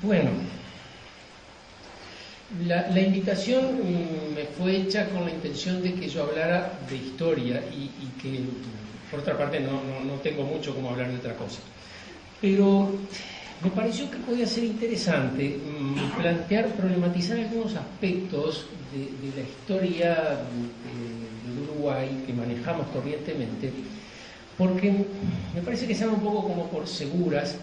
Bueno, la invitación me fue hecha con la intención de que yo hablara de historia y que, por otra parte, no tengo mucho como hablar de otra cosa. Pero me pareció que podía ser interesante problematizar algunos aspectos de la historia del Uruguay que manejamos corrientemente, porque me parece que sean un poco como por seguras.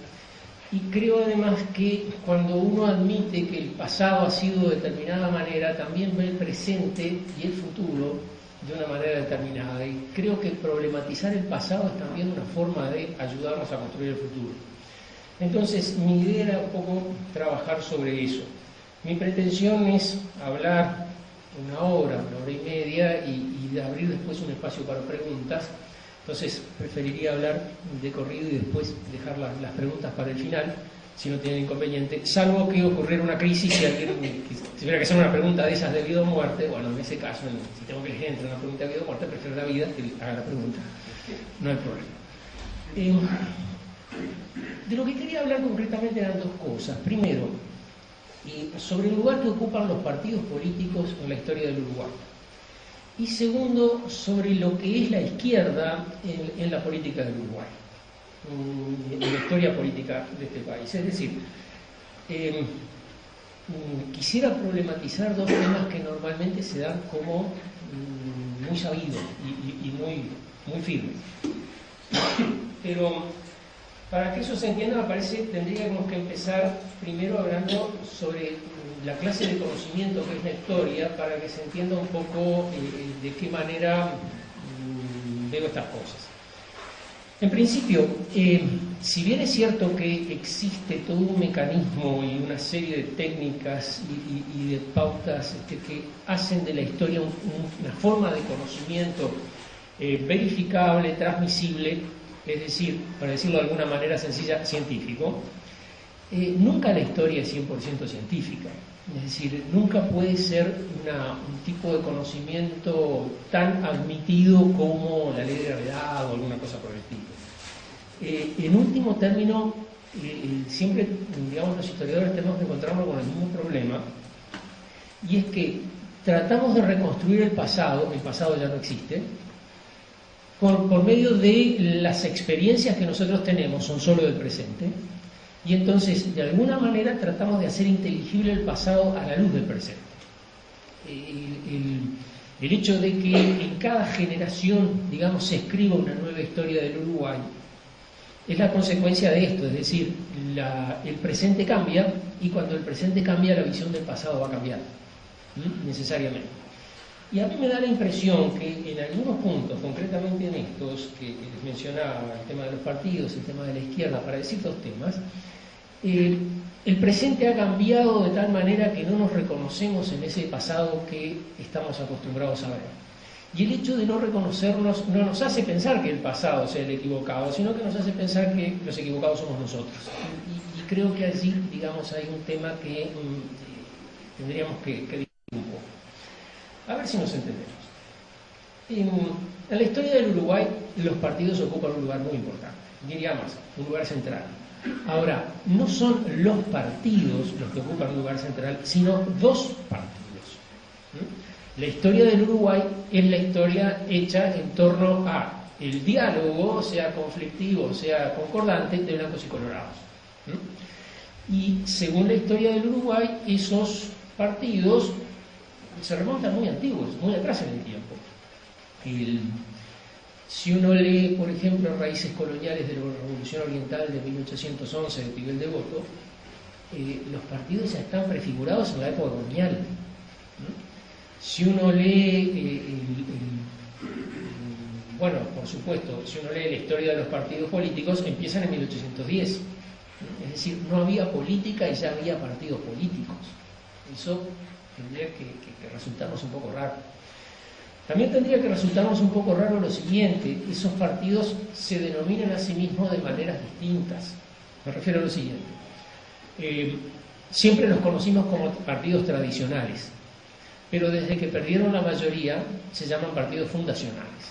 Y creo además que cuando uno admite que el pasado ha sido de determinada manera, también ve el presente y el futuro de una manera determinada. Y creo que problematizar el pasado es también una forma de ayudarnos a construir el futuro. Entonces, mi idea era un poco trabajar sobre eso. Mi pretensión es hablar una hora y media y de abrir después un espacio para preguntas. Entonces preferiría hablar de corrido y después dejar las preguntas para el final, si no tienen inconveniente, salvo que ocurriera una crisis y alguien tuviera que hacer una pregunta de esas de vida o muerte. Bueno, en ese caso, si tengo que elegir entre una pregunta de vida o muerte, prefiero la vida que haga la pregunta. No hay problema. De lo que quería hablar concretamente eran dos cosas. Primero, sobre el lugar que ocupan los partidos políticos en la historia del Uruguay. Y segundo, sobre lo que es la izquierda en la política del Uruguay, en la historia política de este país. Es decir, quisiera problematizar dos temas que normalmente se dan como muy sabidos y muy firmes. Pero para que eso se entienda, me parece que tendríamos que empezar primero hablando sobre la clase de conocimiento que es la historia, para que se entienda un poco de qué manera veo estas cosas. En principio, si bien es cierto que existe todo un mecanismo y una serie de técnicas y de pautas que hacen de la historia una forma de conocimiento verificable, transmisible, es decir, para decirlo de alguna manera sencilla, científico, nunca la historia es 100% científica. Es decir, nunca puede ser un tipo de conocimiento tan admitido como la ley de gravedad o alguna cosa por el estilo. En último término, siempre, digamos, los historiadores tenemos que encontrarnos con el mismo problema, y es que tratamos de reconstruir el pasado ya no existe, por medio de las experiencias que nosotros tenemos, son solo del presente. Y entonces, de alguna manera, tratamos de hacer inteligible el pasado a la luz del presente. El hecho de que en cada generación, digamos, se escriba una nueva historia del Uruguay es la consecuencia de esto, es decir, el presente cambia, y cuando el presente cambia, la visión del pasado va a cambiar, necesariamente. Y a mí me da la impresión que en algunos puntos, concretamente en estos, que les mencionaba, el tema de los partidos, el tema de la izquierda, para decir dos temas, el presente ha cambiado de tal manera que no nos reconocemos en ese pasado que estamos acostumbrados a ver. Y el hecho de no reconocernos no nos hace pensar que el pasado sea el equivocado, sino que nos hace pensar que los equivocados somos nosotros. Y creo que allí, digamos, hay un tema que tendríamos que discutir un poco. A ver si nos entendemos. En la historia del Uruguay, los partidos ocupan un lugar muy importante, diría más, un lugar central. Ahora, no son los partidos los que ocupan un lugar central, sino dos partidos. La historia del Uruguay es la historia hecha en torno a el diálogo, sea conflictivo, sea concordante, de blancos y colorados. Y según la historia del Uruguay, esos partidos se remontan muy antiguos, muy atrás en el tiempo. Si uno lee, por ejemplo, Raíces coloniales de la Revolución Oriental de 1811 de Miguel Devoto, los partidos ya están prefigurados en la época colonial. Si uno lee, bueno, por supuesto, si uno lee la historia de los partidos políticos, empiezan en 1810. Es decir, no había política y ya había partidos políticos. Eso tendría que resultarnos un poco raro. También tendría que resultarnos un poco raro lo siguiente: esos partidos se denominan a sí mismos de maneras distintas. Me refiero a lo siguiente. Siempre los conocimos como partidos tradicionales, pero desde que perdieron la mayoría se llaman partidos fundacionales.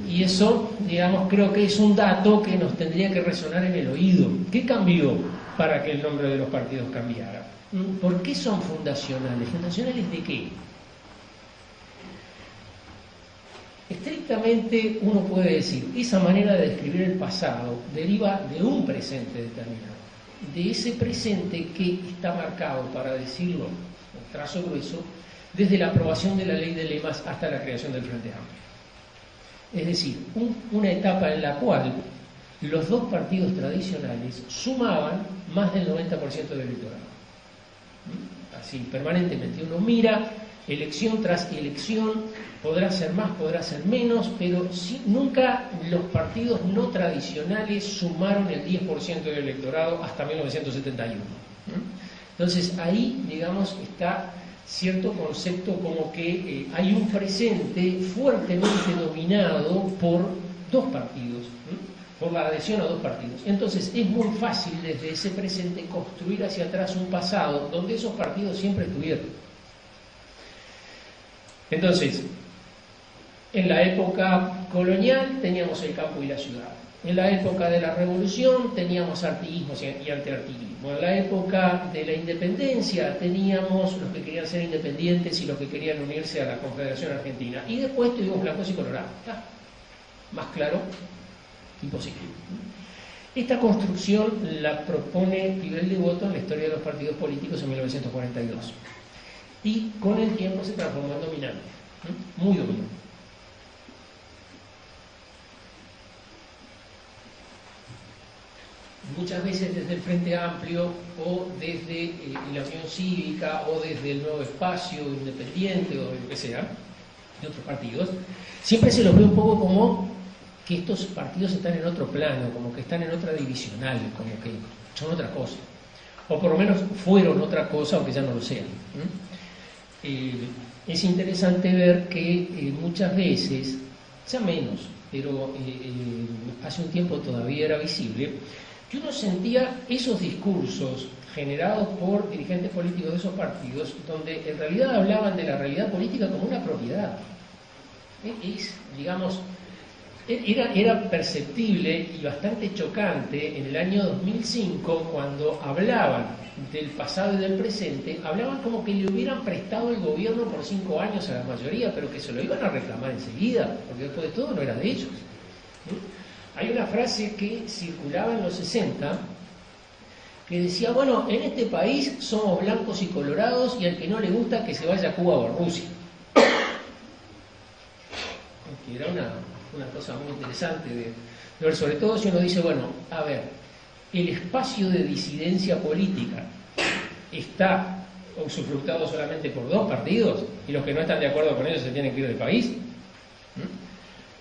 Y eso, digamos, creo que es un dato que nos tendría que resonar en el oído. ¿Qué cambió para que el nombre de los partidos cambiara? ¿Por qué son fundacionales? ¿Fundacionales de qué? Estrictamente uno puede decir, esa manera de describir el pasado deriva de un presente determinado, de ese presente que está marcado, para decirlo en trazo grueso, desde la aprobación de la ley de lemas hasta la creación del Frente Amplio. Es decir, una etapa en la cual los dos partidos tradicionales sumaban más del 90% del electorado. Así, permanentemente. Uno mira elección tras elección, podrá ser más, podrá ser menos, pero nunca los partidos no tradicionales sumaron el 10% del electorado hasta 1971. Entonces ahí, digamos, está cierto concepto como que hay un presente fuertemente dominado por dos partidos, por la adhesión a dos partidos. Entonces es muy fácil desde ese presente construir hacia atrás un pasado donde esos partidos siempre estuvieron. Entonces, en la época colonial teníamos el campo y la ciudad. En la época de la revolución teníamos artiguismos y antiartiguismo. En la época de la independencia teníamos los que querían ser independientes y los que querían unirse a la Confederación Argentina. Y después tuvimos blancos y colorados. ¿Está? Más claro, imposible. Esta construcción la propone Tibel de Botton en la historia de los partidos políticos en 1942. Y con el tiempo se transformó en dominante, muy dominante. Muchas veces desde el Frente Amplio o desde la Unión Cívica o desde el Nuevo Espacio Independiente o lo que sea, de otros partidos, siempre se los ve un poco como que estos partidos están en otro plano, como que están en otra divisional, como que son otra cosa. O por lo menos fueron otra cosa, aunque ya no lo sean. Es interesante ver que muchas veces, ya menos, pero hace un tiempo todavía era visible, que uno sentía esos discursos generados por dirigentes políticos de esos partidos, donde en realidad hablaban de la realidad política como una propiedad. Digamos, era perceptible y bastante chocante en el año 2005 cuando hablaban del pasado y del presente, hablaban como que le hubieran prestado el gobierno por 5 años a la mayoría, pero que se lo iban a reclamar enseguida, porque después de todo no era de ellos. Hay una frase que circulaba en los 60 que decía, bueno, en este país somos blancos y colorados y al que no le gusta que se vaya a Cuba o a Rusia. Que era una cosa muy interesante de ver, sobre todo si uno dice, bueno, a ver, el espacio de disidencia política está usufructado solamente por dos partidos y los que no están de acuerdo con ellos se tienen que ir del país.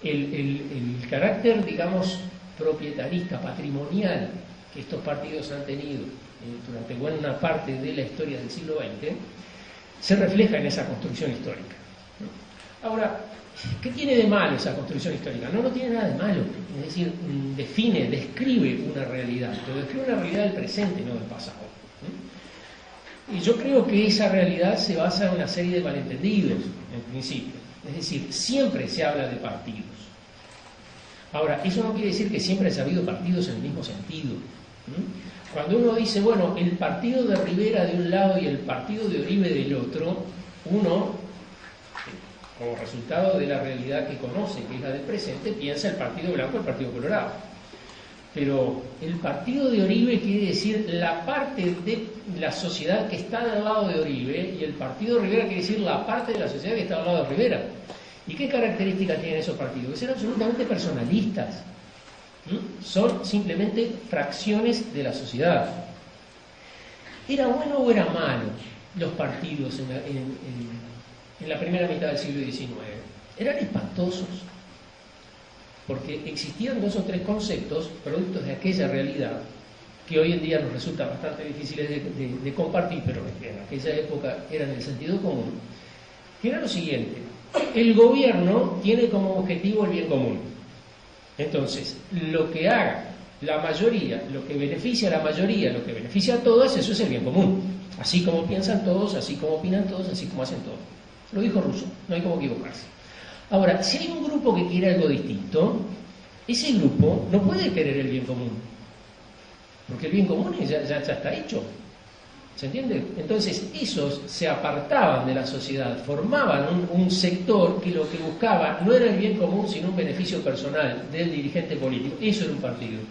El carácter, digamos, proprietarista, patrimonial que estos partidos han tenido durante buena parte de la historia del siglo XX se refleja en esa construcción histórica. Ahora, ¿qué tiene de malo esa construcción histórica? No tiene nada de malo, es decir, describe una realidad, pero describe una realidad del presente, no del pasado. Y yo creo que esa realidad se basa en una serie de malentendidos, en principio. Es decir, siempre se habla de partidos. Ahora, eso no quiere decir que siempre haya habido partidos en el mismo sentido. Cuando uno dice, bueno, el partido de Rivera de un lado y el partido de Oribe del otro, uno, como resultado de la realidad que conoce, que es la del presente, piensa el partido blanco y el partido colorado. Pero el partido de Oribe quiere decir la parte de la sociedad que está del lado de Oribe, y el partido de Rivera quiere decir la parte de la sociedad que está del lado de Rivera. ¿Y qué características tienen esos partidos? Que son absolutamente personalistas. Son simplemente fracciones de la sociedad. ¿Era bueno o era malo los partidos en la primera mitad del siglo XIX? Eran espantosos, porque existían 2 o 3 conceptos productos de aquella realidad que hoy en día nos resulta bastante difíciles de compartir, pero en aquella época eran el sentido común, que era lo siguiente: el gobierno tiene como objetivo el bien común. Entonces, lo que haga la mayoría, lo que beneficia a la mayoría, lo que beneficia a todas, eso es el bien común. Así como piensan todos, así como opinan todos, así como hacen todos. Lo dijo Rousseau, no hay como equivocarse. Ahora, si hay un grupo que quiere algo distinto, ese grupo no puede querer el bien común, porque el bien común ya está hecho. ¿Se entiende? Entonces, esos se apartaban de la sociedad, formaban un sector que lo que buscaba no era el bien común, sino un beneficio personal del dirigente político. Eso era un partido.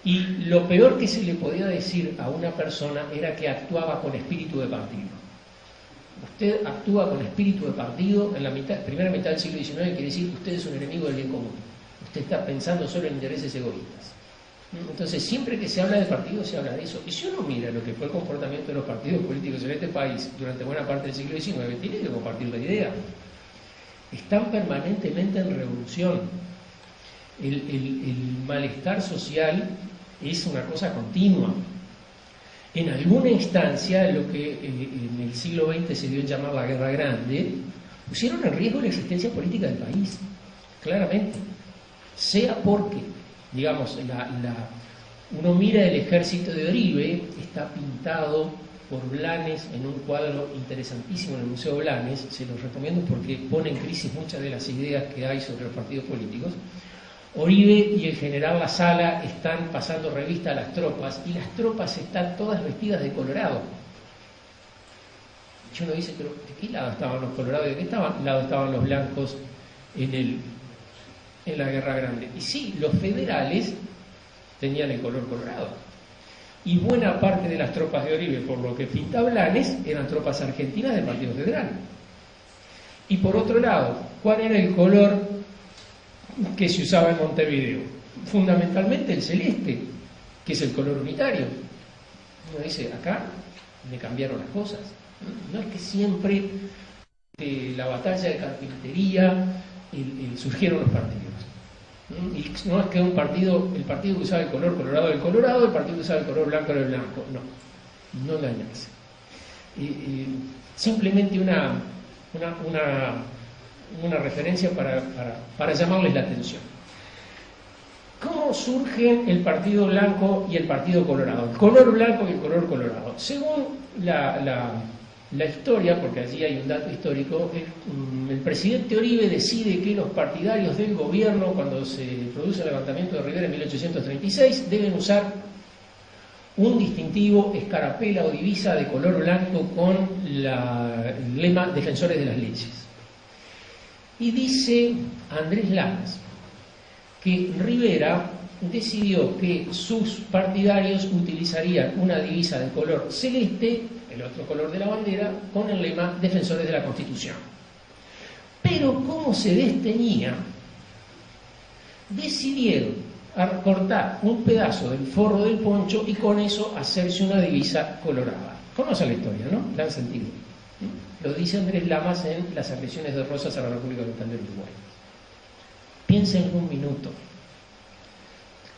Y lo peor que se le podía decir a una persona era que actuaba con espíritu de partido. Usted actúa con espíritu de partido en la primera mitad del siglo XIX, quiere decir que usted es un enemigo del bien común. Usted está pensando solo en intereses egoístas. Entonces, siempre que se habla de partido, se habla de eso. Y si uno mira lo que fue el comportamiento de los partidos políticos en este país durante buena parte del siglo XIX, tiene que compartir la idea. Están permanentemente en revolución. El malestar social es una cosa continua. En alguna instancia, lo que en el siglo XX se dio en llamar la Guerra Grande, pusieron en riesgo la existencia política del país, claramente. Sea porque, digamos, uno mira el ejército de Oribe, está pintado por Blanes en un cuadro interesantísimo en el Museo Blanes, se los recomiendo porque pone en crisis muchas de las ideas que hay sobre los partidos políticos. Oribe y el general La Sala están pasando revista a las tropas, y las tropas están todas vestidas de colorado. Y uno dice, pero ¿de qué lado estaban los colorados? ¿De qué lado estaban los blancos en la Guerra Grande? Y sí, los federales tenían el color colorado. Y buena parte de las tropas de Oribe, por lo que pinta Blanes, eran tropas argentinas del Partido Federal. Y por otro lado, ¿cuál era el color que se usaba en Montevideo? Fundamentalmente el celeste, que es el color unitario. Uno dice, acá me cambiaron las cosas. No es que siempre de la batalla de Carpintería surgieron los partidos. Y no es que el partido que usaba el color colorado era el colorado, el partido que usaba el color blanco era el blanco. No engañarse. Simplemente una referencia para llamarles la atención. ¿Cómo surgen el partido blanco y el partido colorado? El color blanco y el color colorado. Según la historia, porque allí hay un dato histórico, el presidente Oribe decide que los partidarios del gobierno, cuando se produce el levantamiento de Rivera en 1836, deben usar un distintivo, escarapela o divisa de color blanco con el lema Defensores de las Leyes. Y dice Andrés Lamas que Rivera decidió que sus partidarios utilizarían una divisa de color celeste, el otro color de la bandera, con el lema Defensores de la Constitución. Pero como se desteñía, decidieron cortar un pedazo del forro del poncho y con eso hacerse una divisa colorada. Conocen la historia, ¿no? La han sentido. Lo dice Andrés Lamas en Las agresiones de Rosas a la República Oriental del Uruguay. Piensen un minuto.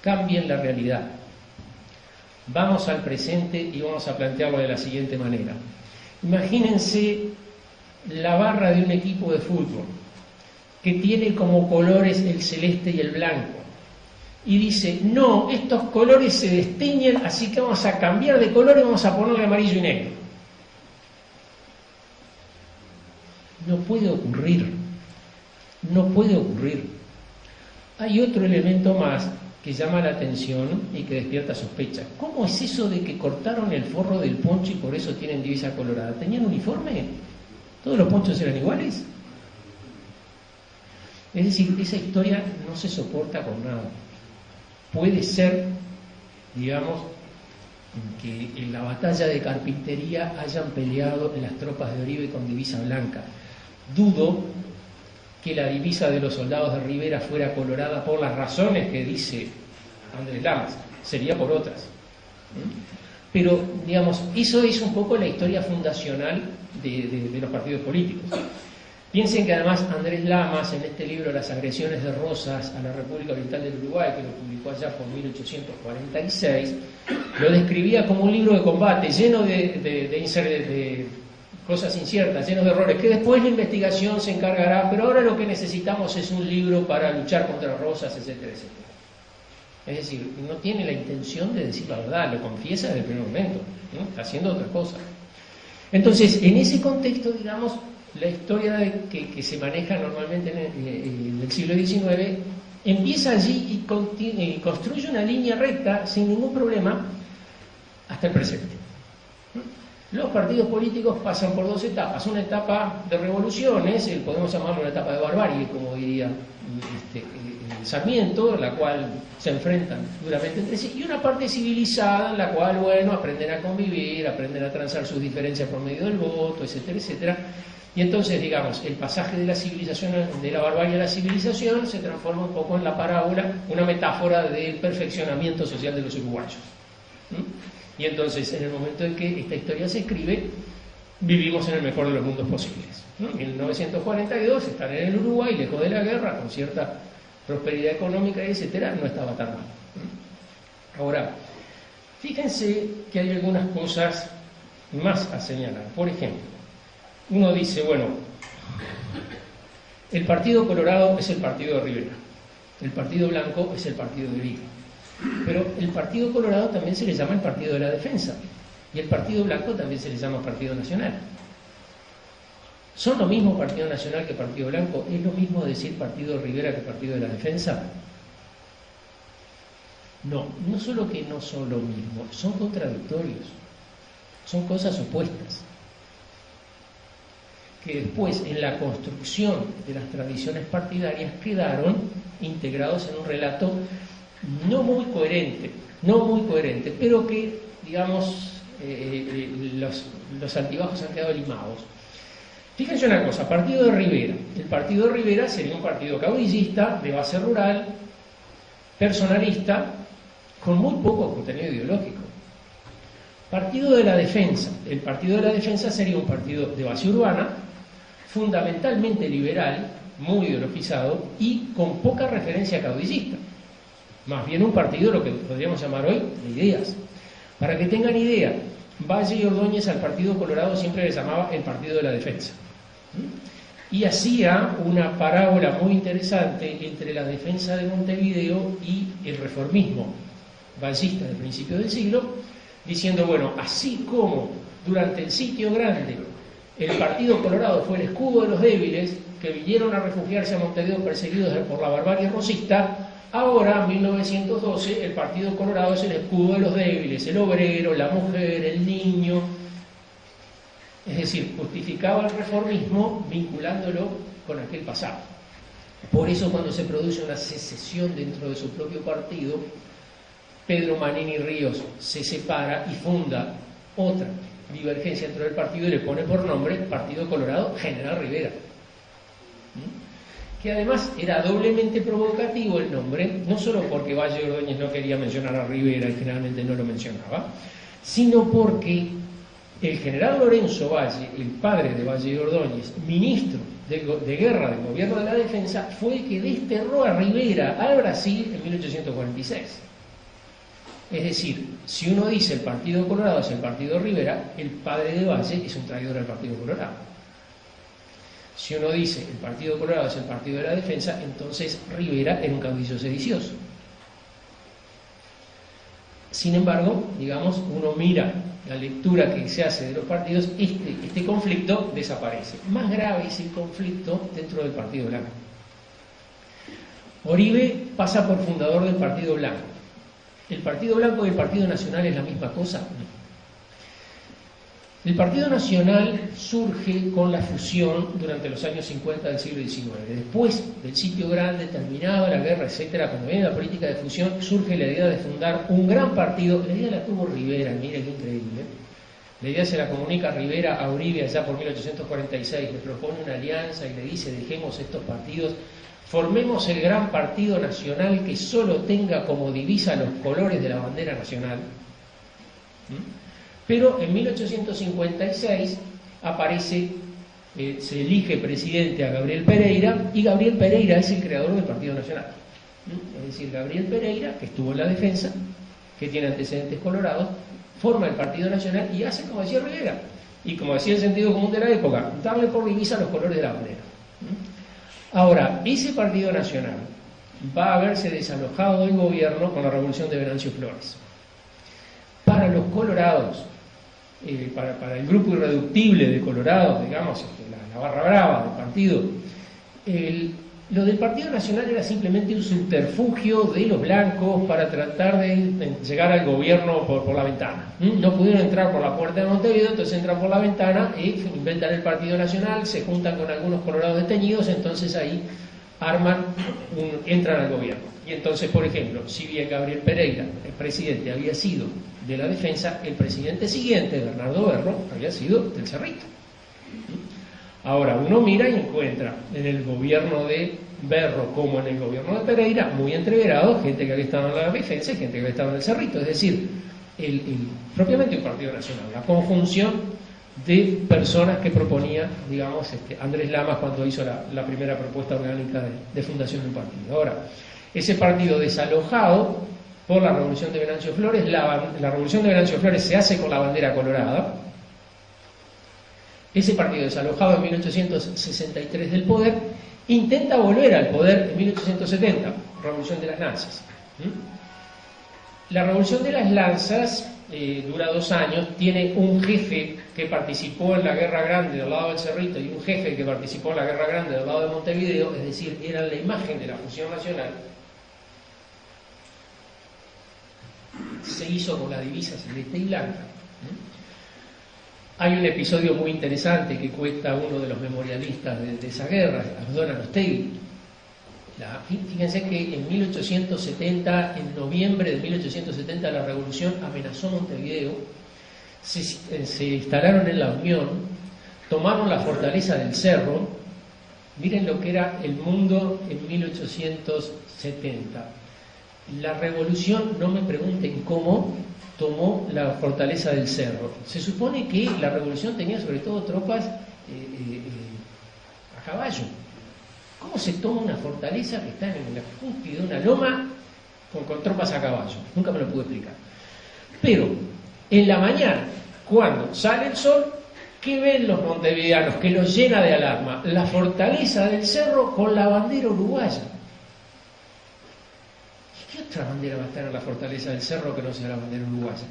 Cambien la realidad. Vamos al presente y vamos a plantearlo de la siguiente manera. Imagínense la barra de un equipo de fútbol que tiene como colores el celeste y el blanco. Y dice, no, estos colores se desteñen, así que vamos a cambiar de color y vamos a ponerle amarillo y negro. No puede ocurrir. No puede ocurrir. Hay otro elemento más que llama la atención y que despierta sospecha. ¿Cómo es eso de que cortaron el forro del poncho y por eso tienen divisa colorada? ¿Tenían uniforme? ¿Todos los ponchos eran iguales? Es decir, esa historia no se soporta con nada. Puede ser, digamos, que en la batalla de Carpintería hayan peleado en las tropas de Oribe con divisa blanca. Dudo que la divisa de los soldados de Rivera fuera colorada por las razones que dice Andrés Lamas, sería por otras. Pero, digamos, eso es un poco la historia fundacional de los partidos políticos. Piensen que además Andrés Lamas, en este libro Las agresiones de Rosas a la República Oriental del Uruguay, que lo publicó allá por 1846, lo describía como un libro de combate lleno de cosas inciertas, llenos de errores, que después la investigación se encargará, pero ahora lo que necesitamos es un libro para luchar contra Rosas, etcétera, etcétera. Es decir, no tiene la intención de decir la verdad, lo confiesa desde el primer momento, ¿no? Está haciendo otra cosa. Entonces, en ese contexto, digamos, la historia que se maneja normalmente en el siglo XIX empieza allí y construye una línea recta sin ningún problema hasta el presente. Los partidos políticos pasan por dos etapas. Una etapa de revoluciones, podemos llamarlo una etapa de barbarie, como diría Sarmiento, en la cual se enfrentan duramente entre sí, y una parte civilizada en la cual, bueno, aprenden a convivir, aprenden a transar sus diferencias por medio del voto, etcétera, etcétera. Y entonces, digamos, el pasaje de la civilización, de la barbarie a la civilización, se transforma un poco en la parábola, una metáfora del perfeccionamiento social de los uruguayos. Y entonces, en el momento en que esta historia se escribe, vivimos en el mejor de los mundos posibles. En 1942 están en el Uruguay, lejos de la guerra, con cierta prosperidad económica, etcétera, no estaba tan mal. Ahora, fíjense que hay algunas cosas más a señalar. Por ejemplo, uno dice, bueno, el Partido Colorado es el partido de Rivera, el Partido Blanco es el partido de Vigo, pero el Partido Colorado también se le llama el Partido de la Defensa, y el Partido Blanco también se le llama Partido Nacional. ¿Son lo mismo Partido Nacional que Partido Blanco? ¿Es lo mismo decir Partido de Rivera que Partido de la Defensa? No, no solo que no son lo mismo, son contradictorios, son cosas opuestas, que después en la construcción de las tradiciones partidarias quedaron integrados en un relato no muy coherente, pero que, digamos, los altibajos han quedado limados. Fíjense una cosa, Partido de Rivera. El Partido de Rivera sería un partido caudillista, de base rural, personalista, con muy poco contenido ideológico. Partido de la Defensa. El Partido de la Defensa sería un partido de base urbana, fundamentalmente liberal, muy ideologizado y con poca referencia caudillista. Más bien un partido, lo que podríamos llamar hoy, de ideas. Para que tengan idea, Valle y Ordóñez al Partido Colorado siempre le llamaba el Partido de la Defensa. Y hacía una parábola muy interesante entre la defensa de Montevideo y el reformismo vallista del principio del siglo, diciendo, bueno, así como durante el Sitio Grande el Partido Colorado fue el escudo de los débiles que vinieron a refugiarse a Montevideo perseguidos por la barbarie rosista, ahora, en 1912, el Partido Colorado es el escudo de los débiles, el obrero, la mujer, el niño. Es decir, justificaba el reformismo vinculándolo con aquel pasado. Por eso, cuando se produce una secesión dentro de su propio partido, Pedro Manini Ríos se separa y funda otra divergencia dentro del partido y le pone por nombre Partido Colorado General Rivera. Que además era doblemente provocativo el nombre, no solo porque Valle y Ordóñez no quería mencionar a Rivera y generalmente no lo mencionaba, sino porque el general Lorenzo Valle, el padre de Valle y Ordóñez, ministro de guerra del gobierno de la defensa, fue el que desterró a Rivera al Brasil en 1846. Es decir, si uno dice el Partido Colorado es el Partido de Rivera, el padre de Valle es un traidor al Partido Colorado. Si uno dice el Partido Colorado es el Partido de la Defensa, entonces Rivera era un caudillo sedicioso. Sin embargo, digamos, uno mira la lectura que se hace de los partidos, este conflicto desaparece. Más grave es el conflicto dentro del Partido Blanco. Oribe pasa por fundador del Partido Blanco. ¿El Partido Blanco y el Partido Nacional es la misma cosa? No. El Partido Nacional surge con la fusión durante los años 50 del siglo XIX. Después del Sitio Grande, terminada la guerra, etcétera, cuando viene la política de fusión, surge la idea de fundar un gran partido. La idea la tuvo Rivera, mire qué increíble. La idea se la comunica Rivera a Uribe allá por 1846, le propone una alianza y le dice, dejemos estos partidos, formemos el gran partido nacional que solo tenga como divisa los colores de la bandera nacional. Pero en 1856 aparece, se elige presidente a Gabriel Pereira, y Gabriel Pereira es el creador del Partido Nacional. Es decir, Gabriel Pereira, que estuvo en la defensa, que tiene antecedentes colorados, forma el Partido Nacional y hace como decía Rivera, y como decía el sentido común de la época, darle por divisa los colores de la bandera. Ahora, ese Partido Nacional va a haberse desalojado del gobierno con la revolución de Venancio Flores. Para los colorados, para el grupo irreductible de colorados, digamos, la la barra brava del partido. Lo del Partido Nacional era simplemente un subterfugio de los blancos para tratar de llegar al gobierno por la ventana. No pudieron entrar por la puerta de Montevideo, entonces entran por la ventana e inventan el Partido Nacional, se juntan con algunos colorados detenidos, entonces ahí entran al gobierno. Y entonces, por ejemplo, si bien Gabriel Pereira, el presidente, había sido de la defensa, el presidente siguiente, Bernardo Berro, había sido del Cerrito. Ahora, uno mira y encuentra en el gobierno de Berro como en el gobierno de Pereira, muy entreverados, gente que había estado en la defensa y gente que había estado en el Cerrito. Es decir, propiamente un partido nacional, la conjunción de personas que proponía, digamos, Andrés Lamas cuando hizo la primera propuesta orgánica de fundación de un partido. Ahora, ese partido desalojado por la Revolución de Venancio Flores, la Revolución de Venancio Flores se hace con la bandera colorada. Ese partido desalojado en 1863 del poder intenta volver al poder en 1870, Revolución de las Lanzas. La Revolución de las Lanzas dura 2 años, tiene un jefe que participó en la Guerra Grande del lado del Cerrito y un jefe que participó en la Guerra Grande del lado de Montevideo, es decir, eran la imagen de la fusión nacional. Se hizo con la divisa celeste y blanca. Hay un episodio muy interesante que cuenta uno de los memorialistas de esa guerra, Abdón Arostegui. Fíjense que en 1870, en noviembre de 1870, la revolución amenazó Montevideo, se instalaron en la Unión, tomaron la fortaleza del Cerro. Miren lo que era el mundo en 1870. La revolución, no me pregunten cómo, tomó la fortaleza del Cerro. Se supone que la revolución tenía sobre todo tropas a caballo. ¿Cómo se toma una fortaleza que está en la cúspide de una loma con tropas a caballo? Nunca me lo pude explicar. Pero en la mañana, cuando sale el sol, ¿qué ven los montevideanos? Que los llena de alarma. La fortaleza del Cerro con la bandera uruguaya. ¿Qué otra bandera va a estar en la fortaleza del Cerro que no sea la bandera uruguaya?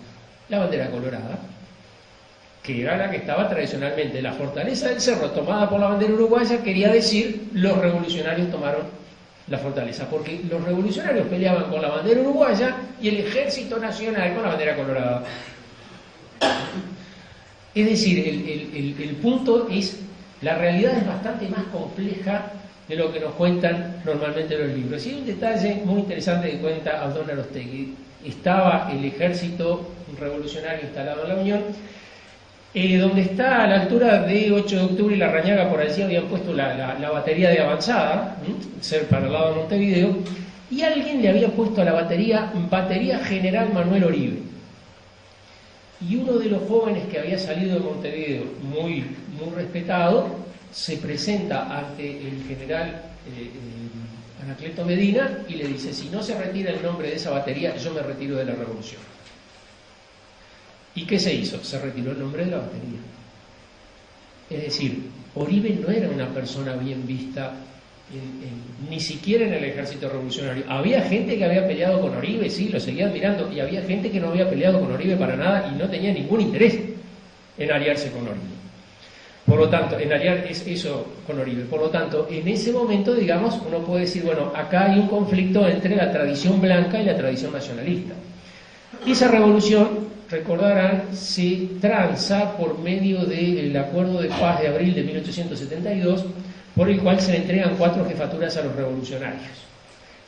La bandera colorada, que era la que estaba tradicionalmente. La fortaleza del Cerro tomada por la bandera uruguaya quería decir los revolucionarios tomaron la fortaleza, porque los revolucionarios peleaban con la bandera uruguaya y el ejército nacional con la bandera colorada. Es decir, el punto es, la realidad es bastante más compleja de lo que nos cuentan normalmente los libros. Y hay un detalle muy interesante que cuenta Abdón Arostegui. Estaba el ejército revolucionario instalado en la Unión, donde está a la altura de 8 de octubre y La Rañaga, por allí habían puesto la batería de avanzada, para el lado de Montevideo, y alguien le había puesto a la batería General Manuel Oribe. Y uno de los jóvenes que había salido de Montevideo, muy respetado, se presenta ante el general Anacleto Medina y le dice: si no se retira el nombre de esa batería, yo me retiro de la revolución. ¿Y qué se hizo? Se retiró el nombre de la batería. Es decir, Oribe no era una persona bien vista ni siquiera en el ejército revolucionario. Había gente que había peleado con Oribe, sí, lo seguía admirando, y había gente que no había peleado con Oribe para nada y no tenía ningún interés en aliarse con Oribe. Por lo tanto, en aliar eso con Oribe. Por lo tanto, en ese momento, digamos, uno puede decir, bueno, acá hay un conflicto entre la tradición blanca y la tradición nacionalista. Y esa revolución, recordarán, se tranza por medio del Acuerdo de Paz de abril de 1872, por el cual se le entregan 4 jefaturas a los revolucionarios.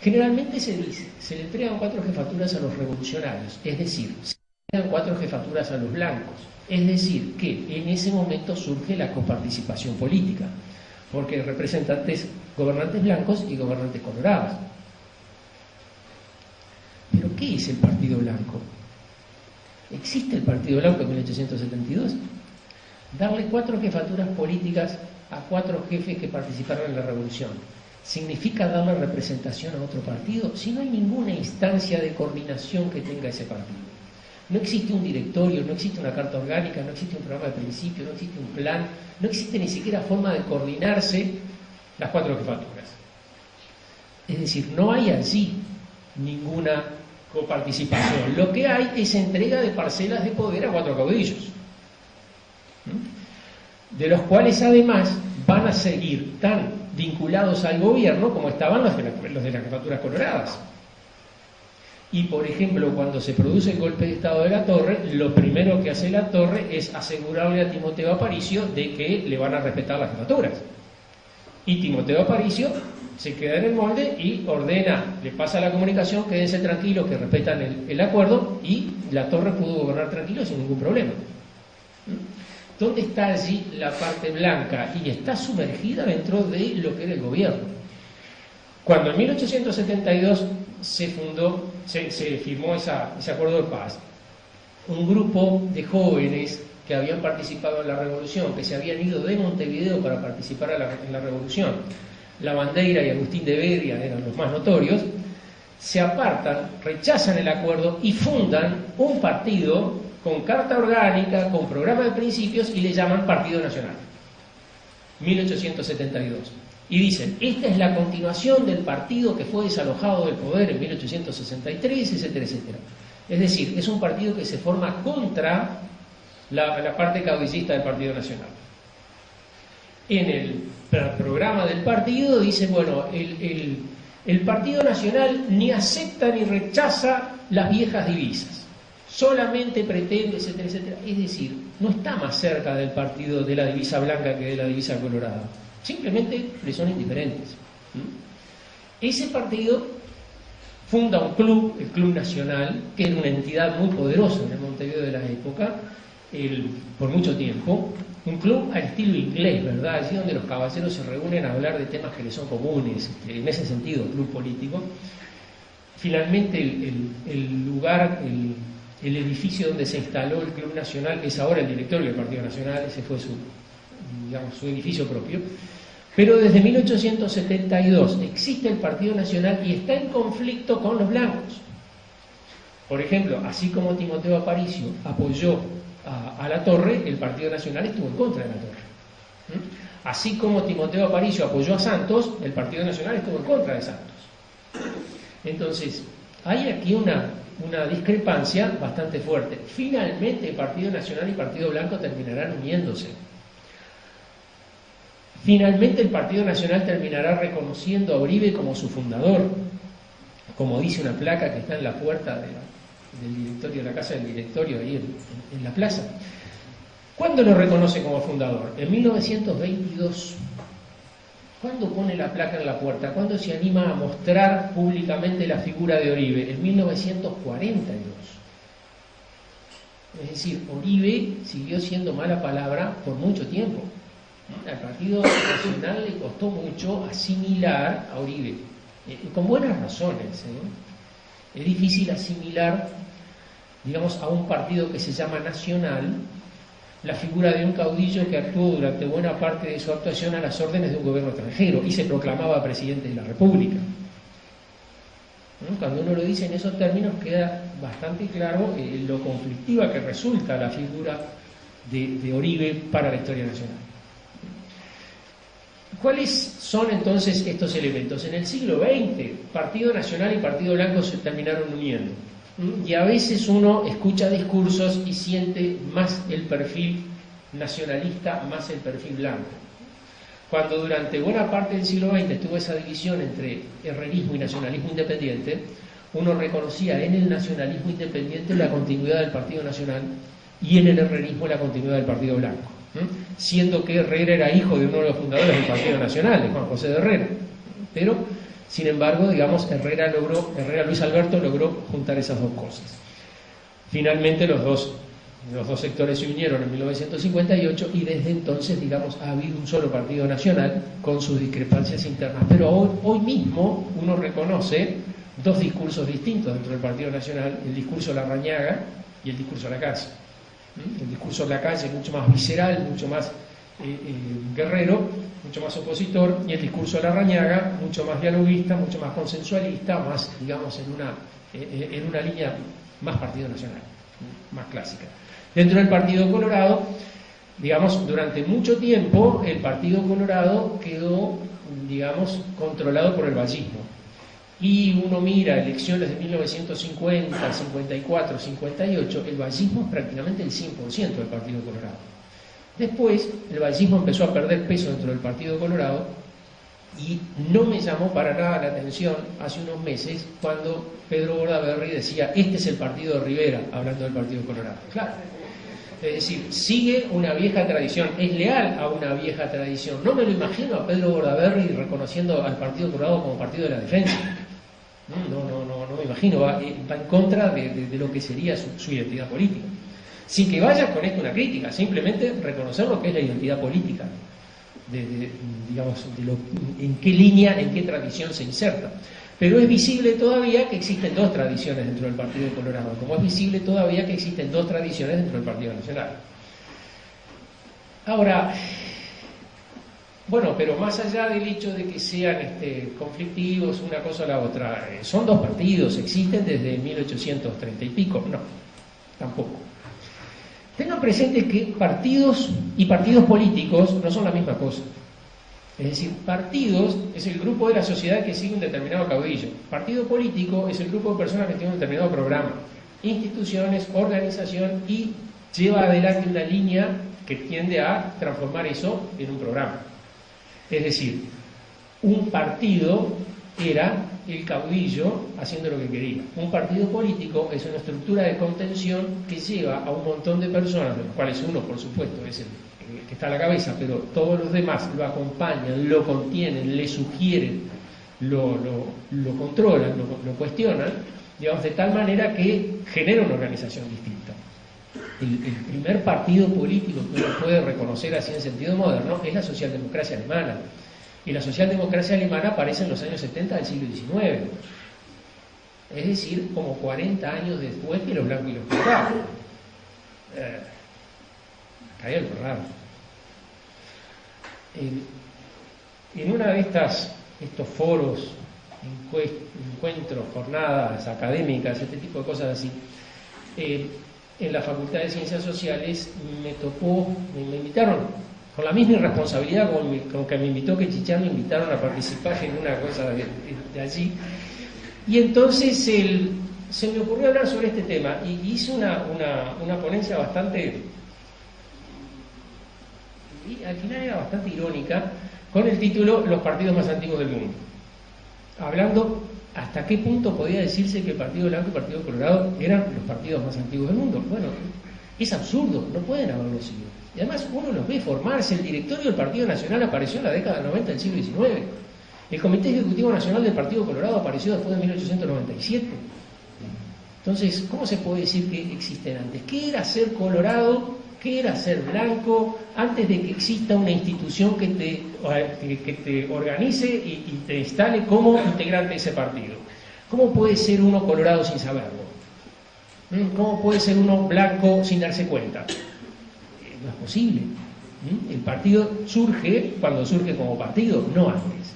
Generalmente se dice, se le entregan 4 jefaturas a los revolucionarios, es decir, se le entregan 4 jefaturas a los blancos. Es decir, que en ese momento surge la coparticipación política, porque hay representantes, gobernantes blancos y gobernantes colorados. ¿Pero qué es el Partido Blanco? ¿Existe el Partido Blanco en 1872? Darle 4 jefaturas políticas a 4 jefes que participaron en la revolución, ¿significa darle representación a otro partido? Si no hay ninguna instancia de coordinación que tenga ese partido. No existe un directorio, no existe una carta orgánica, no existe un programa de principio, no existe un plan, no existe ni siquiera forma de coordinarse las 4 jefaturas. Es decir, no hay allí ninguna coparticipación. Lo que hay es entrega de parcelas de poder a 4 caudillos, de los cuales además van a seguir tan vinculados al gobierno como estaban los de las jefaturas coloradas. Y por ejemplo, cuando se produce el golpe de Estado de Latorre, lo primero que hace Latorre es asegurarle a Timoteo Aparicio de que le van a respetar las jefaturas. Y Timoteo Aparicio se queda en el molde y ordena, le pasa la comunicación, quédense tranquilos, que respetan el acuerdo, y Latorre pudo gobernar tranquilo sin ningún problema. ¿Dónde está allí la parte blanca? Y está sumergida dentro de lo que era el gobierno. Cuando en 1872 se firmó ese acuerdo de paz, un grupo de jóvenes que habían participado en la revolución, que se habían ido de Montevideo para participar en la revolución, La Bandeira y Agustín de Bedia eran los más notorios, se apartan, rechazan el acuerdo y fundan un partido con carta orgánica, con programa de principios, y le llaman Partido Nacional. 1872. Y dicen, esta es la continuación del partido que fue desalojado del poder en 1863, etcétera, etcétera. Es decir, es un partido que se forma contra la parte caudillista del Partido Nacional. En el programa del partido dice, bueno, el Partido Nacional ni acepta ni rechaza las viejas divisas, solamente pretende, etcétera, etcétera. Es decir, no está más cerca del partido de la divisa blanca que de la divisa colorada. Simplemente le son indiferentes. Ese partido funda un club, el Club Nacional, que era una entidad muy poderosa en el Montevideo de la época, por mucho tiempo, un club al estilo inglés, ¿verdad? Allí donde los caballeros se reúnen a hablar de temas que les son comunes, en ese sentido, club político. Finalmente el lugar, el edificio donde se instaló el Club Nacional, que es ahora el directorio del Partido Nacional, ese fue su edificio propio. Pero desde 1872 existe el Partido Nacional y está en conflicto con los blancos. Por ejemplo, así como Timoteo Aparicio apoyó a Latorre, el Partido Nacional estuvo en contra de Latorre. Así como Timoteo Aparicio apoyó a Santos, el Partido Nacional estuvo en contra de Santos. Entonces, hay aquí una discrepancia bastante fuerte. Finalmente, el Partido Nacional y Partido Blanco terminarán uniéndose. Finalmente, el Partido Nacional terminará reconociendo a Uribe como su fundador, como dice una placa que está en la puerta del directorio, de la casa del directorio, ahí en la plaza. ¿Cuándo lo reconoce como fundador? En 1922. ¿Cuándo pone la placa en la puerta? ¿Cuándo se anima a mostrar públicamente la figura de Uribe? En 1942. Es decir, Uribe siguió siendo mala palabra por mucho tiempo. Al Partido Nacional le costó mucho asimilar a Uribe, con buenas razones. Es difícil asimilar, digamos, a un partido que se llama Nacional la figura de un caudillo que actuó durante buena parte de su actuación a las órdenes de un gobierno extranjero y se proclamaba presidente de la República. Cuando uno lo dice en esos términos queda bastante claro lo conflictiva que resulta la figura de Uribe para la historia nacional. ¿Cuáles son entonces estos elementos? En el siglo XX, Partido Nacional y Partido Blanco se terminaron uniendo. Y a veces uno escucha discursos y siente más el perfil nacionalista, más el perfil blanco. Cuando durante buena parte del siglo XX estuvo esa división entre herrerismo y nacionalismo independiente, uno reconocía en el nacionalismo independiente la continuidad del Partido Nacional y en el herrerismo la continuidad del Partido Blanco. Siendo que Herrera era hijo de uno de los fundadores del Partido Nacional, de Juan José de Herrera. Pero, sin embargo, digamos, Herrera Luis Alberto logró juntar esas dos cosas. Finalmente los dos sectores se unieron en 1958 y desde entonces, digamos, ha habido un solo Partido Nacional con sus discrepancias internas. Pero hoy mismo uno reconoce dos discursos distintos dentro del Partido Nacional, el discurso Larrañaga y el discurso Lacase. El discurso de Lacase es mucho más visceral, mucho más guerrero, mucho más opositor, y el discurso de Larrañaga mucho más dialoguista, mucho más consensualista, más, digamos, en una línea más Partido Nacional, más clásica. Dentro del Partido Colorado, digamos, durante mucho tiempo el Partido Colorado quedó, digamos, controlado por el vallismo. Y uno mira elecciones de 1950, 54, 58, el vallismo es prácticamente el 100% del Partido Colorado. Después, el vallismo empezó a perder peso dentro del Partido Colorado y no me llamó para nada la atención hace unos meses cuando Pedro Bordaberry decía: este es el partido de Rivera, hablando del Partido Colorado. Claro. Es decir, sigue una vieja tradición, es leal a una vieja tradición. No me lo imagino a Pedro Bordaberry reconociendo al Partido Colorado como partido de la defensa. No me imagino, va en contra de lo que sería su identidad política. Sin que vaya con esto una crítica, simplemente reconocer lo que es la identidad política, digamos, en qué línea, en qué tradición se inserta. Pero es visible todavía que existen dos tradiciones dentro del Partido Colorado, como es visible todavía que existen dos tradiciones dentro del Partido Nacional. Ahora, bueno, pero más allá del hecho de que sean conflictivos una cosa o la otra, son dos partidos, existen desde 1830 y pico, no, tampoco. Tengan presente que partidos y partidos políticos no son la misma cosa. Es decir, partidos es el grupo de la sociedad que sigue un determinado caudillo. Partido político es el grupo de personas que tienen un determinado programa. Instituciones, organización, y lleva adelante una línea que tiende a transformar eso en un programa. Es decir, un partido era el caudillo haciendo lo que quería. Un partido político es una estructura de contención que lleva a un montón de personas, de los cuales uno, por supuesto, es el que está a la cabeza, pero todos los demás lo acompañan, lo contienen, le sugieren, lo controlan, lo cuestionan, digamos, de tal manera que genera una organización distinta. El primer partido político que uno puede reconocer así en sentido moderno es la socialdemocracia alemana. Y la socialdemocracia alemana aparece en los años 70 del siglo XIX. Es decir, como 40 años después que los blancos y los colorados. Acá hay algo raro. En una de estos foros, encuentros, jornadas académicas, este tipo de cosas así, en la Facultad de Ciencias Sociales me invitaron, con la misma irresponsabilidad con que me invitó Quechichán, me invitaron a participar en una cosa de allí, y entonces se me ocurrió hablar sobre este tema, y hice una ponencia bastante, y al final era bastante irónica, con el título Los partidos más antiguos del mundo, hablando hasta qué punto podía decirse que el Partido Blanco y el Partido Colorado eran los partidos más antiguos del mundo. Bueno, es absurdo, no pueden haberlo sido. Y además uno los ve formarse. El directorio del Partido Nacional apareció en la década del 90 del siglo XIX. El Comité Ejecutivo Nacional del Partido Colorado apareció después de 1897. Entonces, ¿cómo se puede decir que existen antes? ¿Qué era ser colorado? ¿Qué era ser blanco antes de que exista una institución que te organice y te instale como integrante de ese partido? ¿Cómo puede ser uno colorado sin saberlo? ¿Cómo puede ser uno blanco sin darse cuenta? No es posible. El partido surge cuando surge como partido, no antes.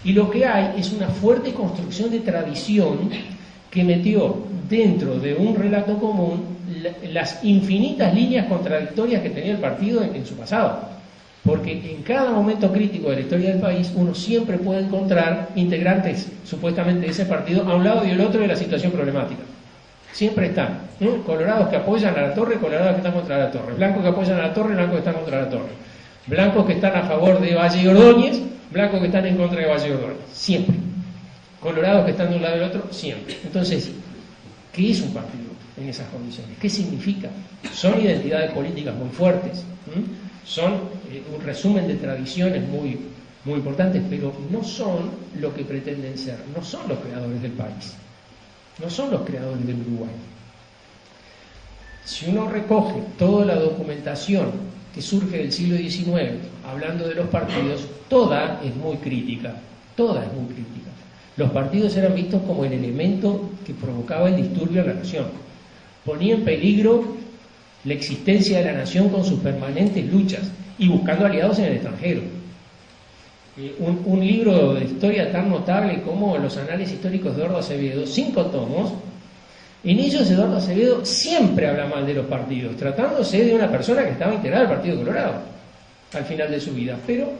Y lo que hay es una fuerte construcción de tradición que metió dentro de un relato común las infinitas líneas contradictorias que tenía el partido en su pasado. Porque en cada momento crítico de la historia del país uno siempre puede encontrar integrantes supuestamente de ese partido a un lado y al otro de la situación problemática. Siempre están, ¿no? Colorados que apoyan a la torre, colorados que están contra la torre, blancos que apoyan a la torre, blancos que están contra la torre, blancos que están a favor de Valle y Ordóñez, blancos que están en contra de Valle y Ordóñez, siempre. Colorados que están de un lado y del otro, siempre. Entonces, ¿qué es un partido en esas condiciones? ¿Qué significa? Son identidades políticas muy fuertes, son un resumen de tradiciones muy, muy importantes, pero no son lo que pretenden ser, no son los creadores del país, no son los creadores del Uruguay. Si uno recoge toda la documentación que surge del siglo XIX, hablando de los partidos, toda es muy crítica, toda es muy crítica. Los partidos eran vistos como el elemento que provocaba el disturbio en la nación. Ponía en peligro la existencia de la nación con sus permanentes luchas y buscando aliados en el extranjero. Un libro de historia tan notable como Los Anales Históricos de Eduardo Acevedo, 5 tomos, en ellos Eduardo Acevedo siempre habla mal de los partidos, tratándose de una persona que estaba integrada al Partido Colorado al final de su vida. Pero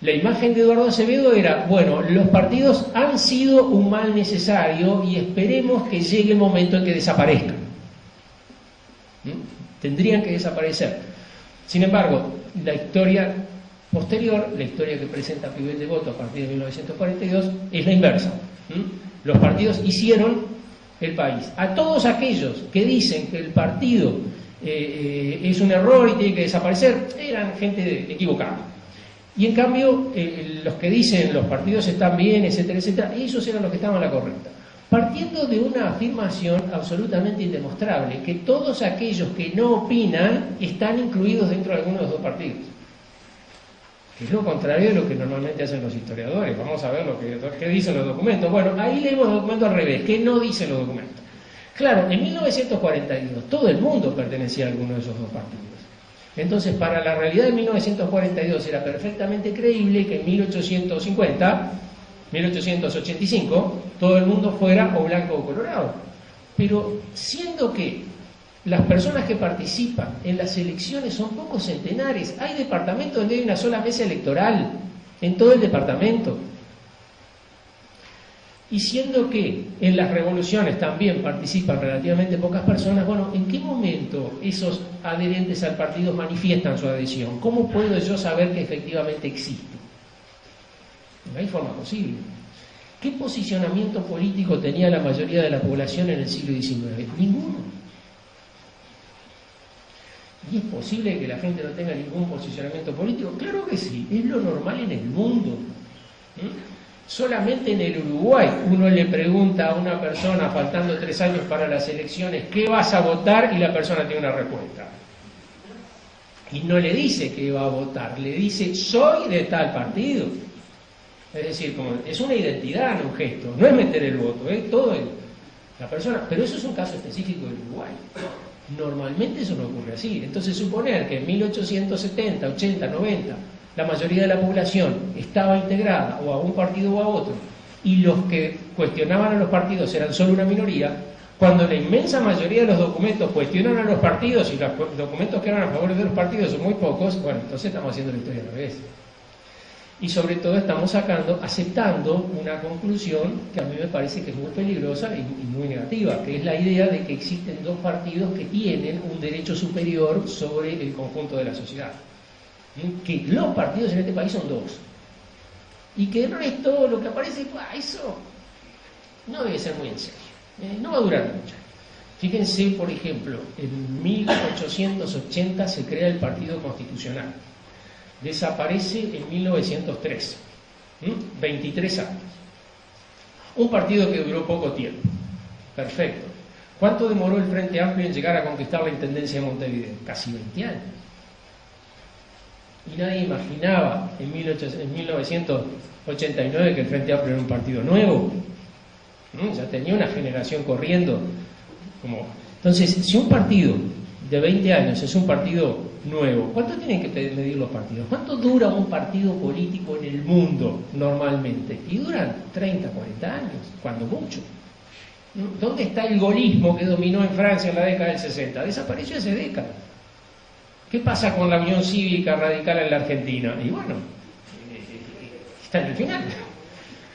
la imagen de Eduardo Acevedo era, bueno, los partidos han sido un mal necesario y esperemos que llegue el momento en que desaparezcan. Tendrían que desaparecer. Sin embargo, la historia posterior, la historia que presenta Pibel de Voto a partir de 1942, es la inversa. Los partidos hicieron el país. A todos aquellos que dicen que el partido es un error y tiene que desaparecer, eran gente equivocada. Y en cambio, los que dicen los partidos están bien, etcétera, etcétera, ellos eran los que estaban a la correcta. Partiendo de una afirmación absolutamente indemostrable, que todos aquellos que no opinan están incluidos dentro de alguno de los dos partidos. Que es lo contrario de lo que normalmente hacen los historiadores. Vamos a ver qué dicen los documentos. Bueno, ahí leemos los documentos al revés. ¿Qué no dicen los documentos? Claro, en 1942 todo el mundo pertenecía a alguno de esos dos partidos. Entonces, para la realidad de 1942 era perfectamente creíble que en 1885, todo el mundo fuera o blanco o colorado. Pero siendo que las personas que participan en las elecciones son pocos centenares, hay departamentos donde hay una sola mesa electoral, en todo el departamento. Y siendo que en las revoluciones también participan relativamente pocas personas, bueno, ¿en qué momento esos adherentes al partido manifiestan su adhesión? ¿Cómo puedo yo saber que efectivamente existe? No hay forma posible. ¿Qué posicionamiento político tenía la mayoría de la población en el siglo XIX? Ninguno. ¿Y es posible que la gente no tenga ningún posicionamiento político? Claro que sí, es lo normal en el mundo. Solamente en el Uruguay uno le pregunta a una persona, faltando 3 años para las elecciones, ¿qué vas a votar? Y la persona tiene una respuesta. Y no le dice que va a votar, le dice, soy de tal partido. Es decir, como es una identidad, no un gesto, no es meter el voto, todo la persona. Pero eso es un caso específico del Uruguay. Normalmente eso no ocurre así. Entonces, suponer que en 1870, 80, 90, la mayoría de la población estaba integrada o a un partido o a otro, y los que cuestionaban a los partidos eran solo una minoría, cuando la inmensa mayoría de los documentos cuestionan a los partidos y los documentos que eran a favor de los partidos son muy pocos, bueno, entonces estamos haciendo la historia al revés. Y sobre todo estamos aceptando una conclusión que a mí me parece que es muy peligrosa y muy negativa, que es la idea de que existen dos partidos que tienen un derecho superior sobre el conjunto de la sociedad. Que los partidos en este país son dos. Y que el resto, lo que aparece, eso no debe ser muy en serio. No va a durar mucho. Fíjense, por ejemplo, en 1880 se crea el Partido Constitucional. Desaparece en 1903, 23 años. Un partido que duró poco tiempo. Perfecto. ¿Cuánto demoró el Frente Amplio en llegar a conquistar la Intendencia de Montevideo? Casi 20 años. Y nadie imaginaba en 1989 que el Frente Amplio era un partido nuevo. Ya tenía una generación corriendo. Entonces, si un partido de 20 años es un partido nuevo, ¿cuánto tienen que medir los partidos? ¿Cuánto dura un partido político en el mundo normalmente? Y duran 30, 40 años, cuando mucho. ¿Dónde está el gaullismo que dominó en Francia en la década del 60? Desapareció hace décadas. ¿Qué pasa con la Unión Cívica Radical en la Argentina? Y bueno, está en el final.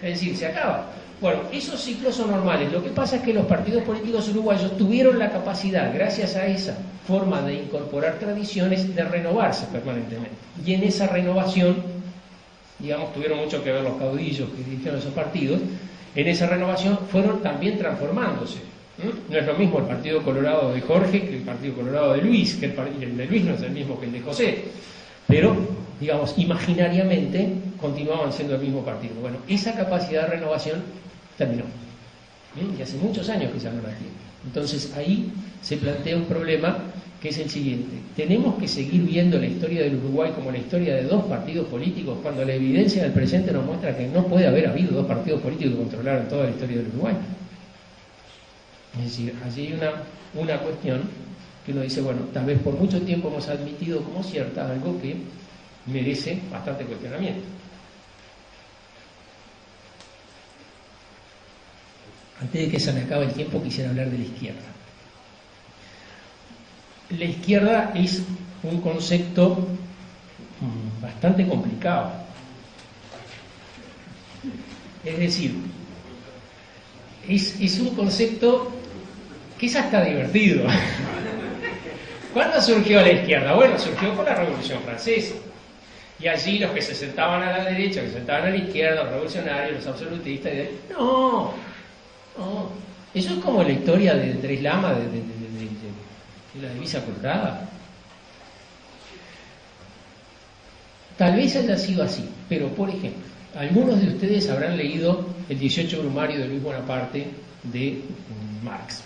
Es decir, se acaba. Bueno, esos ciclos son normales. Lo que pasa es que los partidos políticos uruguayos tuvieron la capacidad, gracias a esa forma de incorporar tradiciones, de renovarse permanentemente. Y en esa renovación, digamos, tuvieron mucho que ver los caudillos que dirigieron esos partidos, en esa renovación fueron también transformándose. No es lo mismo el Partido Colorado de Jorge que el Partido Colorado de Luis, que el de Luis no es el mismo que el de José, pero, digamos, imaginariamente continuaban siendo el mismo partido. Bueno, esa capacidad de renovación terminó. Y hace muchos años que ya no la tiene. Entonces ahí se plantea un problema que es el siguiente. ¿Tenemos que seguir viendo la historia del Uruguay como la historia de dos partidos políticos cuando la evidencia del presente nos muestra que no puede haber habido dos partidos políticos que controlaron toda la historia del Uruguay? Es decir, allí hay una cuestión que uno dice, bueno, tal vez por mucho tiempo hemos admitido como cierta algo que merece bastante cuestionamiento. Antes de que se me acabe el tiempo, quisiera hablar de la izquierda. La izquierda es un concepto bastante complicado. Es decir, es un concepto que es hasta divertido. ¿Cuándo surgió la izquierda? Bueno, surgió con la Revolución Francesa. Y allí los que se sentaban a la derecha, que se sentaban a la izquierda, los revolucionarios, los absolutistas, no. Eso es como la historia de Tres Lamas, de la divisa colorada. Tal vez haya sido así, pero por ejemplo, algunos de ustedes habrán leído el 18 Brumario de Luis Bonaparte de Marx.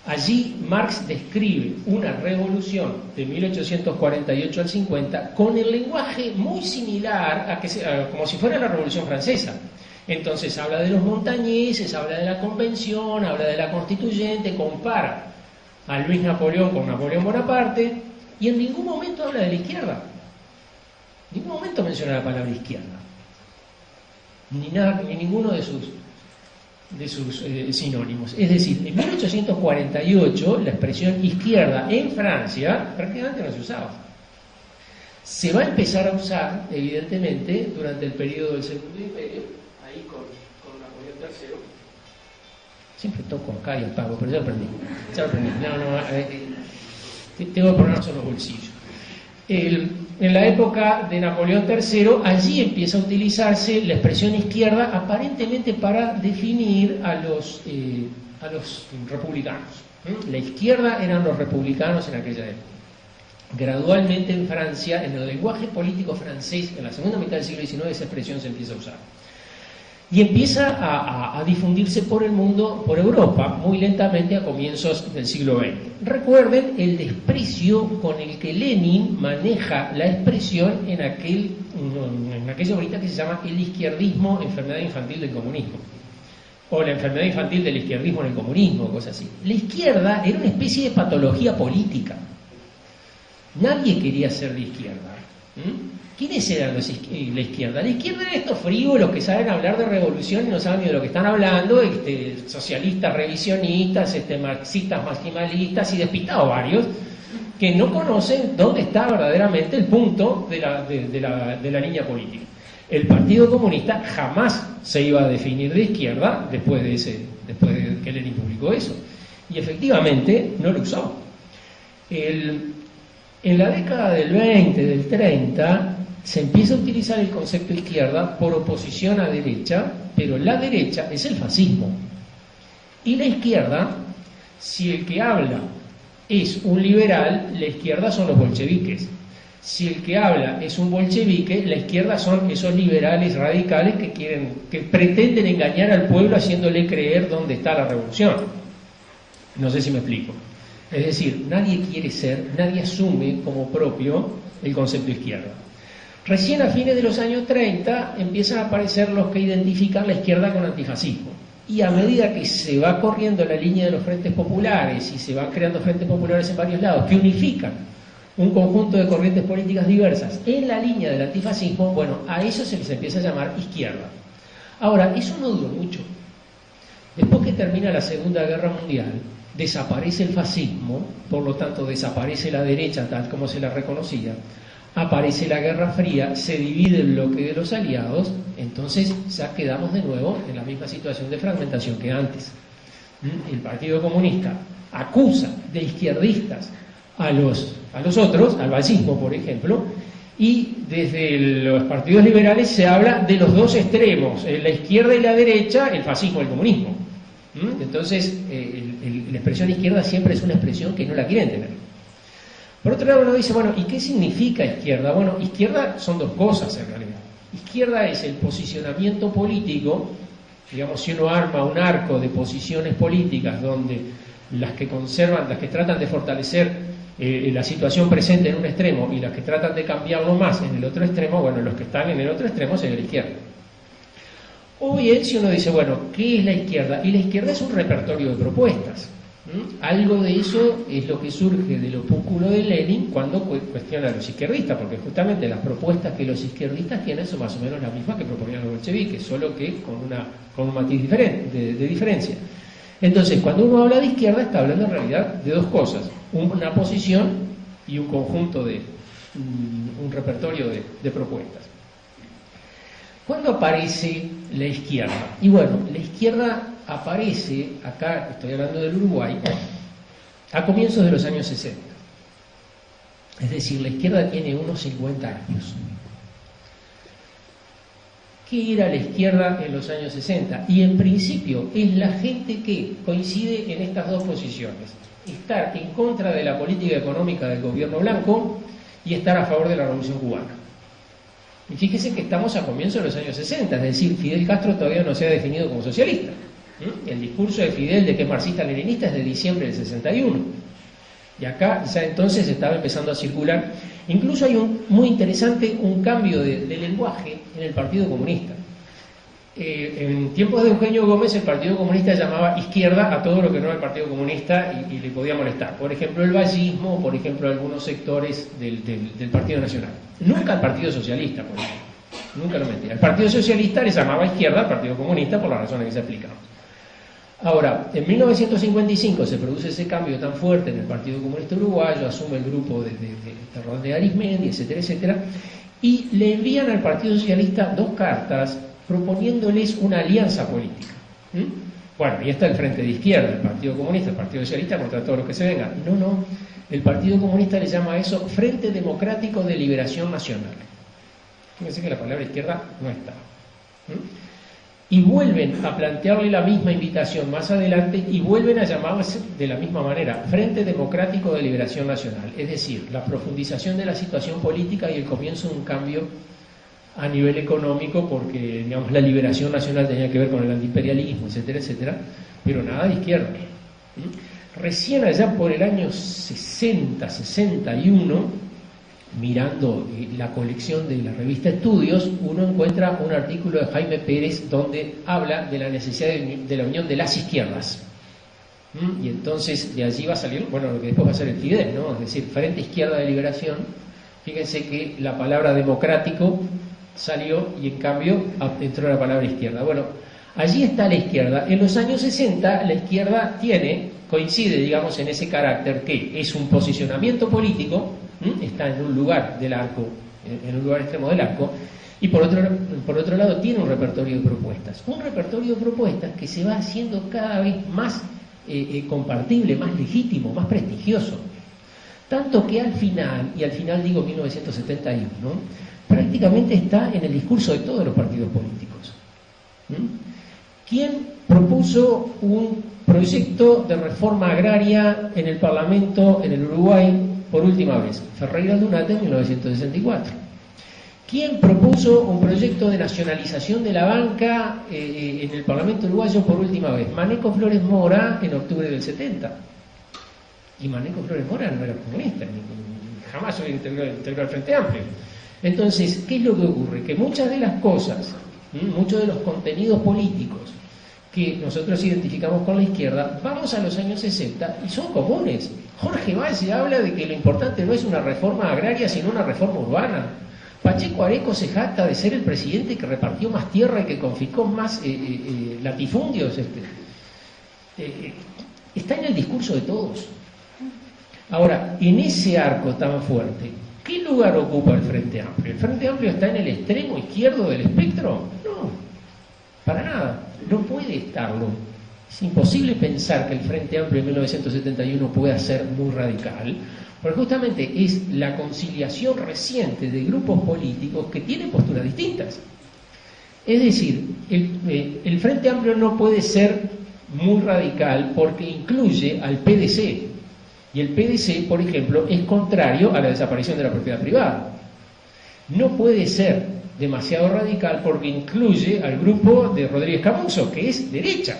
Allí Marx describe una revolución de 1848 al 50 con el lenguaje muy similar a como si fuera la Revolución Francesa. Entonces habla de los montañeses, habla de la convención, habla de la constituyente, compara a Luis Napoleón con Napoleón Bonaparte y en ningún momento habla de la izquierda. En ningún momento menciona la palabra izquierda. Ni ninguno de sus sinónimos. Es decir, en 1848 la expresión izquierda en Francia prácticamente no se usaba. Se va a empezar a usar, evidentemente, durante el periodo del Segundo Imperio, ahí con Napoleón III. Siempre toco acá y apago, pero ya lo aprendí. Tengo que ponernos en los bolsillos. En la época de Napoleón III, allí empieza a utilizarse la expresión izquierda aparentemente para definir a los republicanos. La izquierda eran los republicanos en aquella época. Gradualmente en Francia, en el lenguaje político francés, en la segunda mitad del siglo XIX, esa expresión se empieza a usar. Y empieza a difundirse por el mundo, por Europa, muy lentamente a comienzos del siglo XX. Recuerden el desprecio con el que Lenin maneja la expresión en aquella horita que se llama el izquierdismo, enfermedad infantil del comunismo. O la enfermedad infantil del izquierdismo en el comunismo, cosas así. La izquierda era una especie de patología política. Nadie quería ser de izquierda. ¿Quiénes eran la izquierda? La izquierda eran estos frívolos que saben hablar de revolución y no saben ni de lo que están hablando, socialistas revisionistas, marxistas maximalistas y despistados varios, que no conocen dónde está verdaderamente el punto de la línea política. El Partido Comunista jamás se iba a definir de izquierda después de que Lenin publicó eso. Y efectivamente no lo usó. En la década del 20, del 30, se empieza a utilizar el concepto izquierda por oposición a derecha, pero la derecha es el fascismo. Y la izquierda, si el que habla es un liberal, la izquierda son los bolcheviques. Si el que habla es un bolchevique, la izquierda son esos liberales radicales que pretenden engañar al pueblo haciéndole creer dónde está la revolución. No sé si me explico. Es decir, nadie asume como propio el concepto izquierda. Recién a fines de los años 30 empiezan a aparecer los que identifican la izquierda con antifascismo. Y a medida que se va corriendo la línea de los frentes populares y se van creando frentes populares en varios lados que unifican un conjunto de corrientes políticas diversas en la línea del antifascismo, bueno, a eso se les empieza a llamar izquierda. Ahora, eso no duró mucho. Después que termina la Segunda Guerra Mundial, desaparece el fascismo, por lo tanto desaparece la derecha tal como se la reconocía, aparece la Guerra Fría, se divide el bloque de los aliados, entonces ya quedamos de nuevo en la misma situación de fragmentación que antes. El Partido Comunista acusa de izquierdistas a los otros, al fascismo por ejemplo, y desde los partidos liberales se habla de los dos extremos, la izquierda y la derecha, el fascismo y el comunismo. Entonces la expresión izquierda siempre es una expresión que no la quieren tener. Por otro lado uno dice, bueno, ¿y qué significa izquierda? Bueno, izquierda son dos cosas en realidad. Izquierda es el posicionamiento político, digamos, si uno arma un arco de posiciones políticas donde las que tratan de fortalecer la situación presente en un extremo y las que tratan de cambiarlo más en el otro extremo, bueno, los que están en el otro extremo sería la izquierda. O bien, si uno dice, bueno, ¿qué es la izquierda? Y la izquierda es un repertorio de propuestas. Algo de eso es lo que surge del opúsculo de Lenin cuando cuestiona a los izquierdistas, porque justamente las propuestas que los izquierdistas tienen son más o menos las mismas que proponían los bolcheviques, solo que con un matiz diferente, de diferencia. Entonces, cuando uno habla de izquierda, está hablando en realidad de dos cosas: una posición y un conjunto un repertorio de propuestas. ¿Cuándo aparece la izquierda? Y bueno, la izquierda aparece, acá estoy hablando del Uruguay, a comienzos de los años 60. Es decir, la izquierda tiene unos 50 años. ¿Qué era la izquierda en los años 60? Y en principio es la gente que coincide en estas dos posiciones: estar en contra de la política económica del gobierno blanco y estar a favor de la Revolución Cubana. Y fíjese que estamos a comienzos de los años 60, es decir, Fidel Castro todavía no se ha definido como socialista. El discurso de Fidel de que es marxista-leninista es de diciembre del 61. Y acá ya entonces estaba empezando a circular. Incluso hay muy interesante un cambio de lenguaje en el Partido Comunista. En tiempos de Eugenio Gómez, el Partido Comunista llamaba izquierda a todo lo que no era el Partido Comunista y le podía molestar. Por ejemplo, el vallismo, por ejemplo, algunos sectores del Partido Nacional. Nunca al Partido Socialista, por ejemplo. Nunca lo metía. El Partido Socialista le llamaba izquierda al Partido Comunista por las razones que se explican. Ahora, en 1955 se produce ese cambio tan fuerte en el Partido Comunista Uruguayo, asume el grupo de Rodríguez Arizmendi, etcétera, etcétera, y le envían al Partido Socialista 2 cartas proponiéndoles una alianza política. Bueno, y está el Frente de Izquierda, el Partido Comunista, el Partido Socialista contra todos los que se vengan. No, el Partido Comunista le llama a eso Frente Democrático de Liberación Nacional. Fíjense que la palabra izquierda no está. Y vuelven a plantearle la misma invitación más adelante y vuelven a llamarse de la misma manera Frente Democrático de Liberación Nacional, es decir, la profundización de la situación política y el comienzo de un cambio a nivel económico, porque digamos la liberación nacional tenía que ver con el antiimperialismo, etcétera, etcétera, pero nada de izquierda. Recién allá por el año 60, 61, mirando la colección de la revista Estudios, uno encuentra un artículo de Jaime Pérez donde habla de la necesidad de la unión de las izquierdas. Y entonces de allí va a salir, bueno, lo que después va a ser el Fidel, ¿no? Es decir, Frente Izquierda de Liberación. Fíjense que la palabra democrático salió y en cambio entró la palabra izquierda. Bueno, allí está la izquierda. En los años 60 la izquierda coincide, digamos, en ese carácter que es un posicionamiento político. Está en un lugar del arco, en un lugar extremo del arco, y por otro lado tiene un repertorio de propuestas. Un repertorio de propuestas que se va haciendo cada vez más compartible, más legítimo, más prestigioso. Tanto que al final digo 1971, prácticamente está en el discurso de todos los partidos políticos. ¿Quién propuso un proyecto de reforma agraria en el Parlamento, en el Uruguay, por última vez? Ferreira Aldunate en 1964. ¿Quién propuso un proyecto de nacionalización de la banca en el Parlamento uruguayo por última vez? Maneco Flores Mora en octubre del 70. Y Maneco Flores Mora no era comunista, jamás se integró al Frente Amplio. Entonces, ¿qué es lo que ocurre? Que muchas de las cosas, muchos de los contenidos políticos que nosotros identificamos con la izquierda, vamos a los años 60 y son comunes. Jorge Valle habla de que lo importante no es una reforma agraria, sino una reforma urbana. Pacheco Areco se jacta de ser el presidente que repartió más tierra y que confiscó más latifundios. Está en el discurso de todos. Ahora, en ese arco tan fuerte, ¿qué lugar ocupa el Frente Amplio? ¿El Frente Amplio está en el extremo izquierdo del espectro? No, para nada, no puede estarlo. Es imposible pensar que el Frente Amplio en 1971 pueda ser muy radical, porque justamente es la conciliación reciente de grupos políticos que tienen posturas distintas. Es decir, el Frente Amplio no puede ser muy radical porque incluye al PDC, y el PDC, por ejemplo, es contrario a la desaparición de la propiedad privada. No puede ser demasiado radical porque incluye al grupo de Rodríguez Camuso, que es derecha.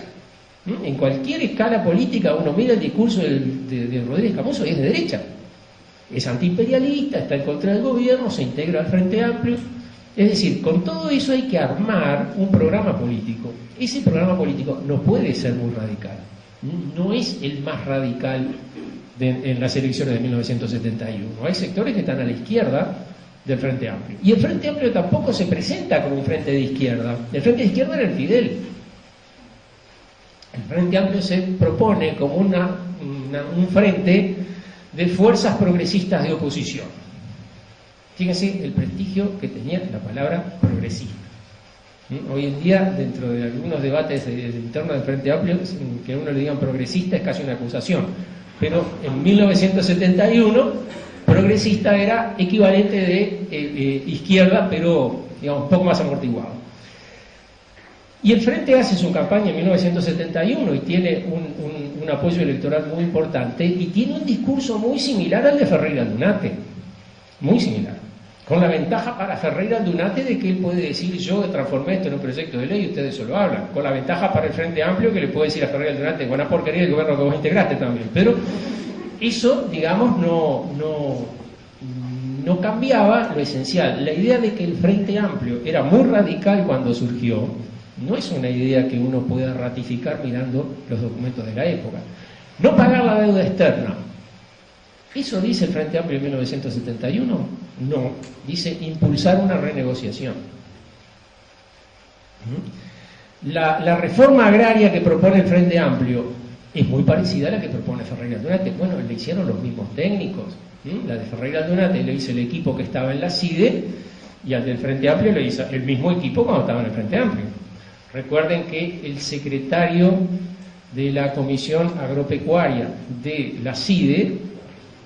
En cualquier escala política uno mira el discurso de Rodríguez Camuso y es de derecha. Es antiimperialista, está en contra del gobierno, se integra al Frente Amplio. Es decir, con todo eso hay que armar un programa político. Ese programa político no puede ser muy radical. No es el más radical en las elecciones de 1971. Hay sectores que están a la izquierda del Frente Amplio. Y el Frente Amplio tampoco se presenta como un frente de izquierda. El frente de izquierda era el Fidel. El Frente Amplio se propone como un frente de fuerzas progresistas de oposición. Fíjense el prestigio que tenía la palabra progresista. Hoy en día, dentro de algunos debates internos del Frente Amplio, que a uno le digan progresista es casi una acusación. Pero en 1971, progresista era equivalente de izquierda, pero digamos un poco más amortiguado. Y el Frente hace su campaña en 1971 y tiene un apoyo electoral muy importante y tiene un discurso muy similar al de Ferreira Aldunate, muy similar, con la ventaja para Ferreira Aldunate de que él puede decir: yo transformé esto en un proyecto de ley y ustedes solo hablan, con la ventaja para el Frente Amplio que le puede decir a Ferreira Aldunate: buena porquería el gobierno que vos integraste también. Pero eso, digamos, no cambiaba lo esencial. La idea de que el Frente Amplio era muy radical cuando surgió no es una idea que uno pueda ratificar mirando los documentos de la época. No pagar la deuda externa, ¿eso dice el Frente Amplio en 1971? No, dice impulsar una renegociación. La reforma agraria que propone el Frente Amplio es muy parecida a la que propone Ferreira Aldunate. Bueno, le hicieron los mismos técnicos. La de Ferreira Aldunate le hizo el equipo que estaba en la CIDE, y al del Frente Amplio le hizo el mismo equipo cuando estaba en el Frente Amplio. Recuerden que el secretario de la Comisión Agropecuaria de la CIDE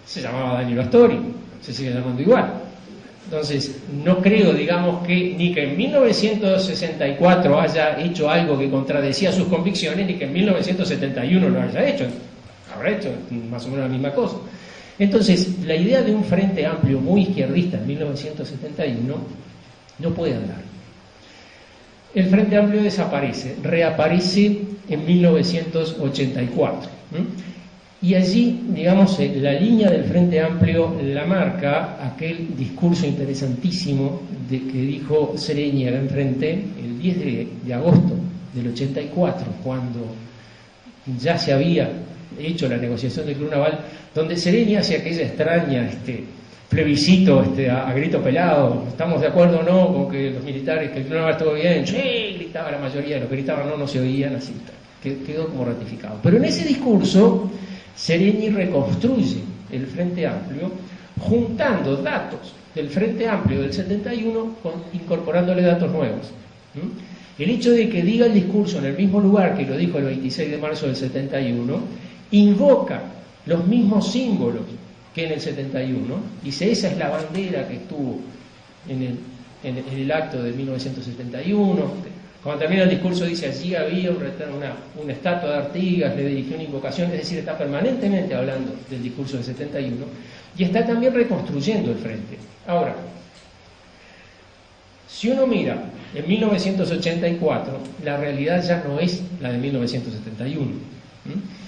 se llamaba Daniel Astori, se sigue llamando igual. Entonces, no creo, digamos, ni que en 1964 haya hecho algo que contradecía sus convicciones, ni que en 1971 lo haya hecho. Habrá hecho más o menos la misma cosa. Entonces, la idea de un Frente Amplio muy izquierdista en 1971 no puede andar. El Frente Amplio desaparece, reaparece en 1984. Y allí, digamos, la línea del Frente Amplio la marca aquel discurso interesantísimo que dijo Sereñi en Frente el 10 de agosto del 84, cuando ya se había hecho la negociación del Club Naval, donde Sereñi hace aquella extraña plebiscito a grito pelado: ¿estamos de acuerdo o no con que los militares, que el Club Naval estuvo bien? Sí, gritaba la mayoría, los que gritaban no se oían, así quedó como ratificado. Pero en ese discurso Sereñi reconstruye el Frente Amplio juntando datos del Frente Amplio del 71 incorporándole datos nuevos. El hecho de que diga el discurso en el mismo lugar que lo dijo el 26 de marzo del 71 invoca los mismos símbolos que en el 71, dice: esa es la bandera que estuvo en el acto de 1971. Cuando termina el discurso dice: allí había una estatua de Artigas, le dirigió una invocación, es decir, está permanentemente hablando del discurso del 71 y está también reconstruyendo el frente. Ahora, si uno mira en 1984, la realidad ya no es la de 1971.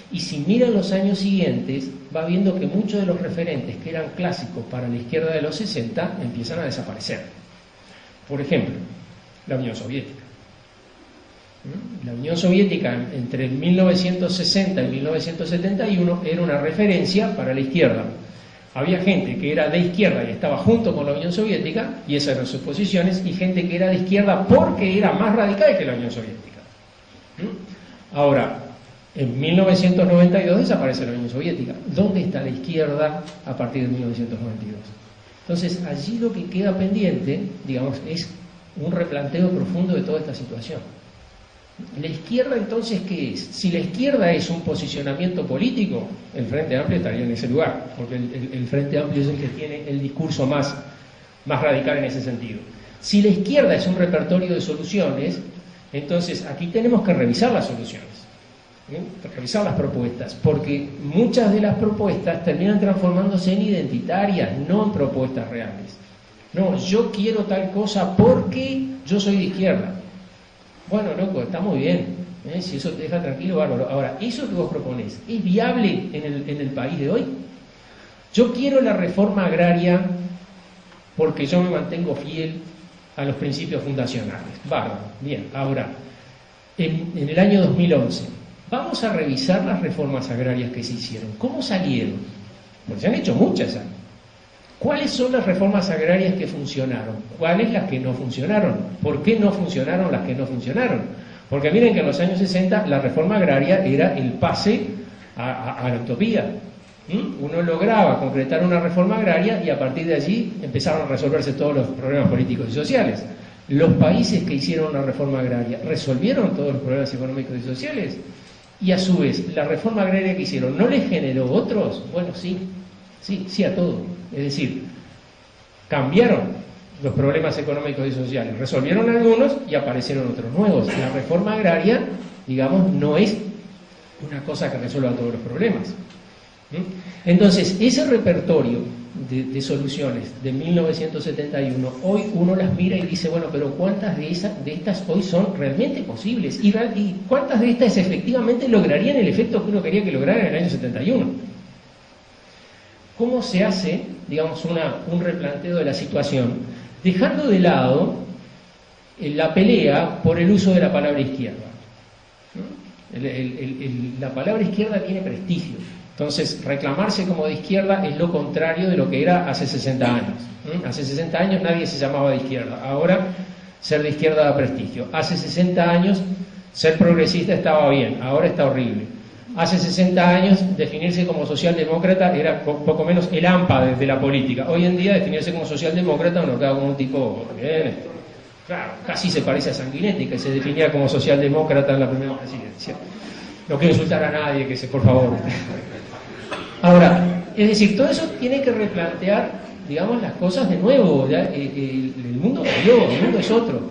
Y si miran los años siguientes, va viendo que muchos de los referentes que eran clásicos para la izquierda de los 60 empiezan a desaparecer. Por ejemplo, la Unión Soviética. La Unión Soviética entre 1960 y 1971 era una referencia para la izquierda. Había gente que era de izquierda y estaba junto con la Unión Soviética, y esas eran sus posiciones, y gente que era de izquierda porque era más radical que la Unión Soviética. Ahora, en 1992 desaparece la Unión Soviética. ¿Dónde está la izquierda a partir de 1992? Entonces, allí lo que queda pendiente, digamos, es un replanteo profundo de toda esta situación. ¿La izquierda entonces qué es? Si la izquierda es un posicionamiento político, el Frente Amplio estaría en ese lugar, porque el Frente Amplio es el que tiene el discurso más radical en ese sentido. Si la izquierda es un repertorio de soluciones, entonces aquí tenemos que revisar las soluciones, revisar las propuestas, porque muchas de las propuestas terminan transformándose en identitarias, no en propuestas reales. No, yo quiero tal cosa porque yo soy de izquierda. Bueno, loco, está muy bien, si eso te deja tranquilo, bárbaro. Ahora, ¿eso que vos proponés es viable en el país de hoy? Yo quiero la reforma agraria porque yo me mantengo fiel a los principios fundacionales. Bárbaro, bien. Ahora, en el año 2011, vamos a revisar las reformas agrarias que se hicieron. ¿Cómo salieron? Porque se han hecho muchas años. ¿Cuáles son las reformas agrarias que funcionaron? ¿Cuáles las que no funcionaron? ¿Por qué no funcionaron las que no funcionaron? Porque miren que en los años 60 la reforma agraria era el pase a la utopía. Uno lograba concretar una reforma agraria y a partir de allí empezaron a resolverse todos los problemas políticos y sociales. Los países que hicieron una reforma agraria resolvieron todos los problemas económicos y sociales, y a su vez la reforma agraria que hicieron ¿no les generó otros? Bueno, sí a todo. Es decir, cambiaron los problemas económicos y sociales, resolvieron algunos y aparecieron otros nuevos. La reforma agraria, digamos, no es una cosa que resuelva todos los problemas. Entonces, ese repertorio de soluciones de 1971, hoy uno las mira y dice, bueno, pero ¿cuántas de estas hoy son realmente posibles? ¿Y cuántas de estas efectivamente lograrían el efecto que uno quería que lograra en el año 71? ¿Cómo se hace, digamos, un replanteo de la situación, dejando de lado la pelea por el uso de la palabra izquierda? La palabra izquierda tiene prestigio. Entonces, reclamarse como de izquierda es lo contrario de lo que era hace 60 años. Hace 60 años nadie se llamaba de izquierda. Ahora, ser de izquierda da prestigio. Hace 60 años, ser progresista estaba bien. Ahora está horrible. Hace 60 años, definirse como socialdemócrata era poco menos el AMPA de la política. Hoy en día, definirse como socialdemócrata uno queda como un tipo... claro, casi se parece a Sanguinetti, que se definía como socialdemócrata en la primera presidencia. No quiero insultar a nadie, que se, por favor... Ahora, es decir, todo eso tiene que replantear, digamos, las cosas de nuevo. El mundo cambió, el mundo es otro.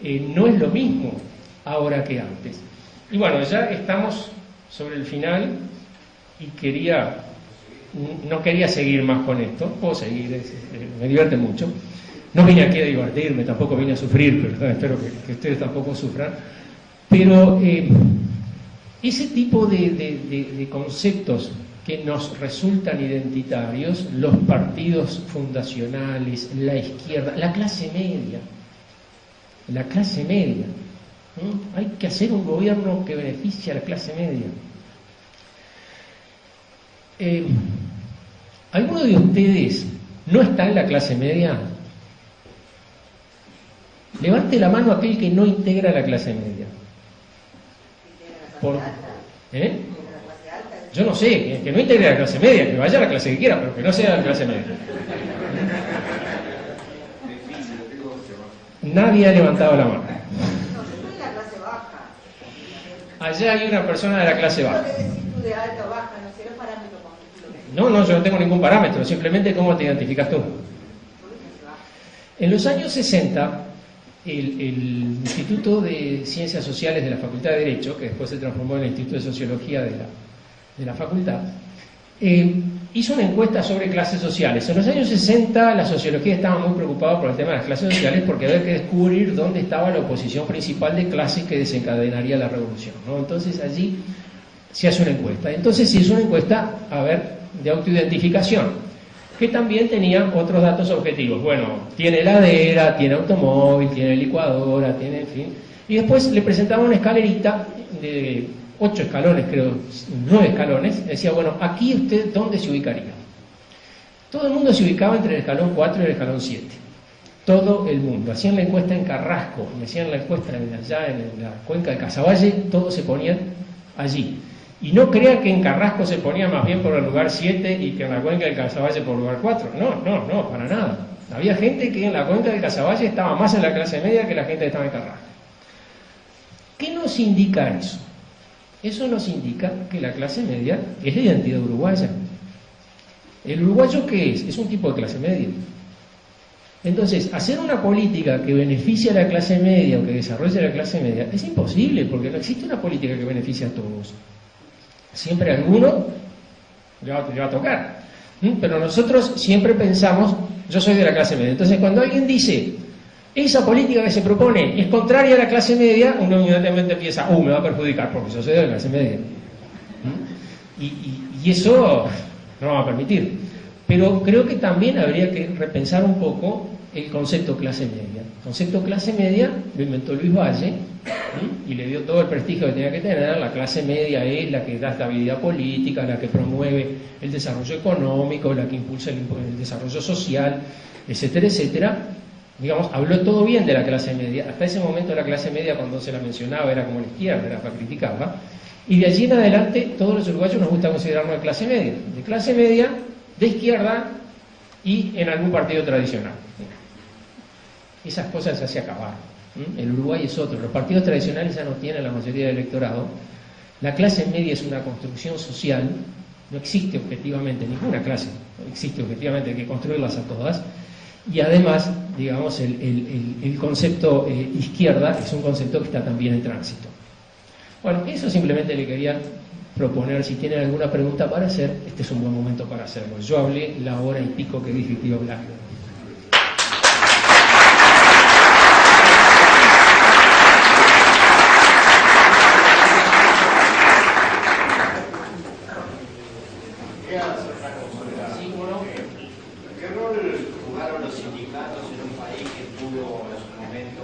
No es lo mismo ahora que antes. Y bueno, ya estamos sobre el final y no quería seguir más con esto. Puedo seguir, me divierte mucho. No vine aquí a divertirme, tampoco vine a sufrir, pero espero que ustedes tampoco sufran. Pero ese tipo de conceptos que nos resultan identitarios, los partidos fundacionales, la izquierda, la clase media. Hay que hacer un gobierno que beneficie a la clase media. ¿Alguno de ustedes no está en la clase media? Levante la mano aquel que no integra la clase media. Yo no sé, que no integre la clase media, que vaya a la clase que quiera, pero que no sea la clase media. Nadie ha levantado la mano. No, yo estoy en la clase baja. Allá hay una persona de la clase baja. No debes decir tú de alta o baja, no sé los parámetros con los que No, yo no tengo ningún parámetro, simplemente cómo te identificas tú. En los años 60, el Instituto de Ciencias Sociales de la Facultad de Derecho, que después se transformó en el Instituto de Sociología de la facultad, hizo una encuesta sobre clases sociales. En los años 60 la sociología estaba muy preocupada por el tema de las clases sociales porque había que descubrir dónde estaba la oposición principal de clases que desencadenaría la revolución, ¿no? Entonces allí se hace una encuesta. Entonces se hizo una encuesta, de autoidentificación, que también tenía otros datos objetivos. Bueno, tiene heladera, tiene automóvil, tiene licuadora, tiene, en fin. Y después le presentaba una escalerita de 8 escalones, creo, 9 escalones. Decía, bueno, aquí usted, ¿dónde se ubicaría? Todo el mundo se ubicaba entre el escalón 4 y el escalón 7. Todo el mundo. Hacían la encuesta en Carrasco, hacían la encuesta allá en la cuenca de Casaballe, todos se ponían allí. Y no crea que en Carrasco se ponía más bien por el lugar 7 y que en la cuenca del Casaballe por el lugar 4. No, para nada. Había gente que en la cuenca del Casaballe estaba más en la clase media que la gente que estaba en Carrasco. ¿Qué nos indica eso? Eso nos indica que la clase media es la identidad uruguaya. ¿El uruguayo qué es? Es un tipo de clase media. Entonces, hacer una política que beneficie a la clase media o que desarrolle la clase media es imposible, porque no existe una política que beneficie a todos. Siempre a alguno le va a tocar. Pero nosotros siempre pensamos, yo soy de la clase media. Entonces, cuando alguien dice, esa política que se propone es contraria a la clase media, uno inmediatamente piensa, me va a perjudicar porque yo soy de la clase media. Y eso no va a permitir. Pero creo que también habría que repensar un poco el concepto clase media. El concepto clase media lo inventó Luis Valle y le dio todo el prestigio que tenía que tener. La clase media es la que da estabilidad política, la que promueve el desarrollo económico, la que impulsa el desarrollo social, etcétera, etcétera. Digamos, habló todo bien de la clase media. Hasta ese momento la clase media, cuando se la mencionaba, era como la izquierda, era para criticarla. Y de allí en adelante, todos los uruguayos nos gusta considerarnos de clase media, de izquierda y en algún partido tradicional. Esas cosas ya se acabaron. El Uruguay es otro. Los partidos tradicionales ya no tienen la mayoría del electorado. La clase media es una construcción social. No existe objetivamente ninguna clase existe objetivamente, hay que construirlas a todas. Y además, digamos, el concepto izquierda es un concepto que está también en tránsito. Bueno, eso simplemente le quería proponer. Si tienen alguna pregunta para hacer, este es un buen momento para hacerlo. Yo hablé la hora y pico que dije que iba a hablar. ¿Qué rol jugaron los sindicatos en un país que tuvo en su momento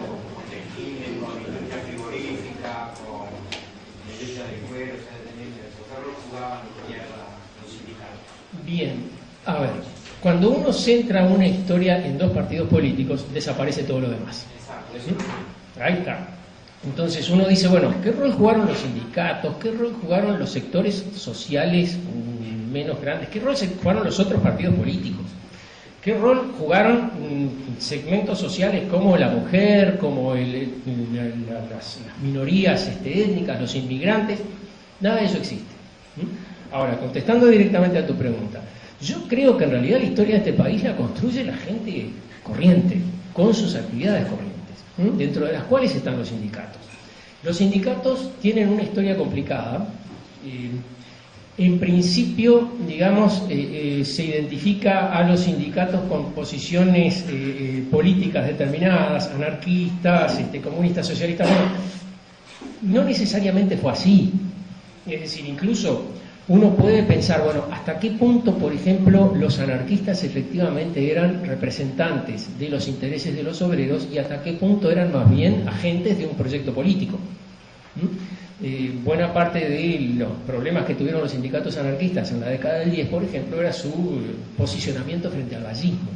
textiles, con industria frigorífica, con industria de cuero, ¿qué rol jugaban los sindicatos? Bien, a ver, cuando uno centra una historia en dos partidos políticos, desaparece todo lo demás. Exacto, eso. ¿Sí? Ahí está. Entonces uno dice, bueno, ¿qué rol jugaron los sindicatos? ¿Qué rol jugaron los sectores sociales menos grandes? ¿Qué rol jugaron los otros partidos políticos? ¿Qué rol jugaron segmentos sociales como la mujer, como las minorías étnicas, los inmigrantes? Nada de eso existe. Ahora, contestando directamente a tu pregunta, yo creo que en realidad la historia de este país la construye la gente corriente, con sus actividades corrientes, dentro de las cuales están los sindicatos. Los sindicatos tienen una historia complicada. En principio, digamos, se identifica a los sindicatos con posiciones políticas determinadas, anarquistas, comunistas, socialistas. Bueno, no necesariamente fue así. Es decir, incluso uno puede pensar, bueno, hasta qué punto, por ejemplo, los anarquistas efectivamente eran representantes de los intereses de los obreros y hasta qué punto eran más bien agentes de un proyecto político. Buena parte de los problemas que tuvieron los sindicatos anarquistas en la década del 10, por ejemplo, era su posicionamiento frente al vallismo.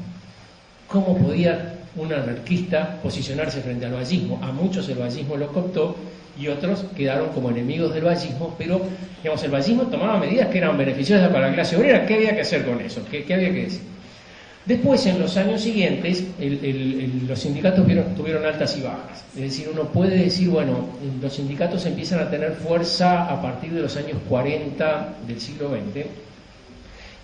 ¿Cómo podía un anarquista posicionarse frente al vallismo? A muchos el vallismo lo cooptó y otros quedaron como enemigos del vallismo, pero digamos, el vallismo tomaba medidas que eran beneficiosas para la clase obrera. ¿Qué había que hacer con eso? ¿Qué había que decir? Después, en los años siguientes, los sindicatos tuvieron altas y bajas. Es decir, uno puede decir, bueno, los sindicatos empiezan a tener fuerza a partir de los años 40 del siglo XX,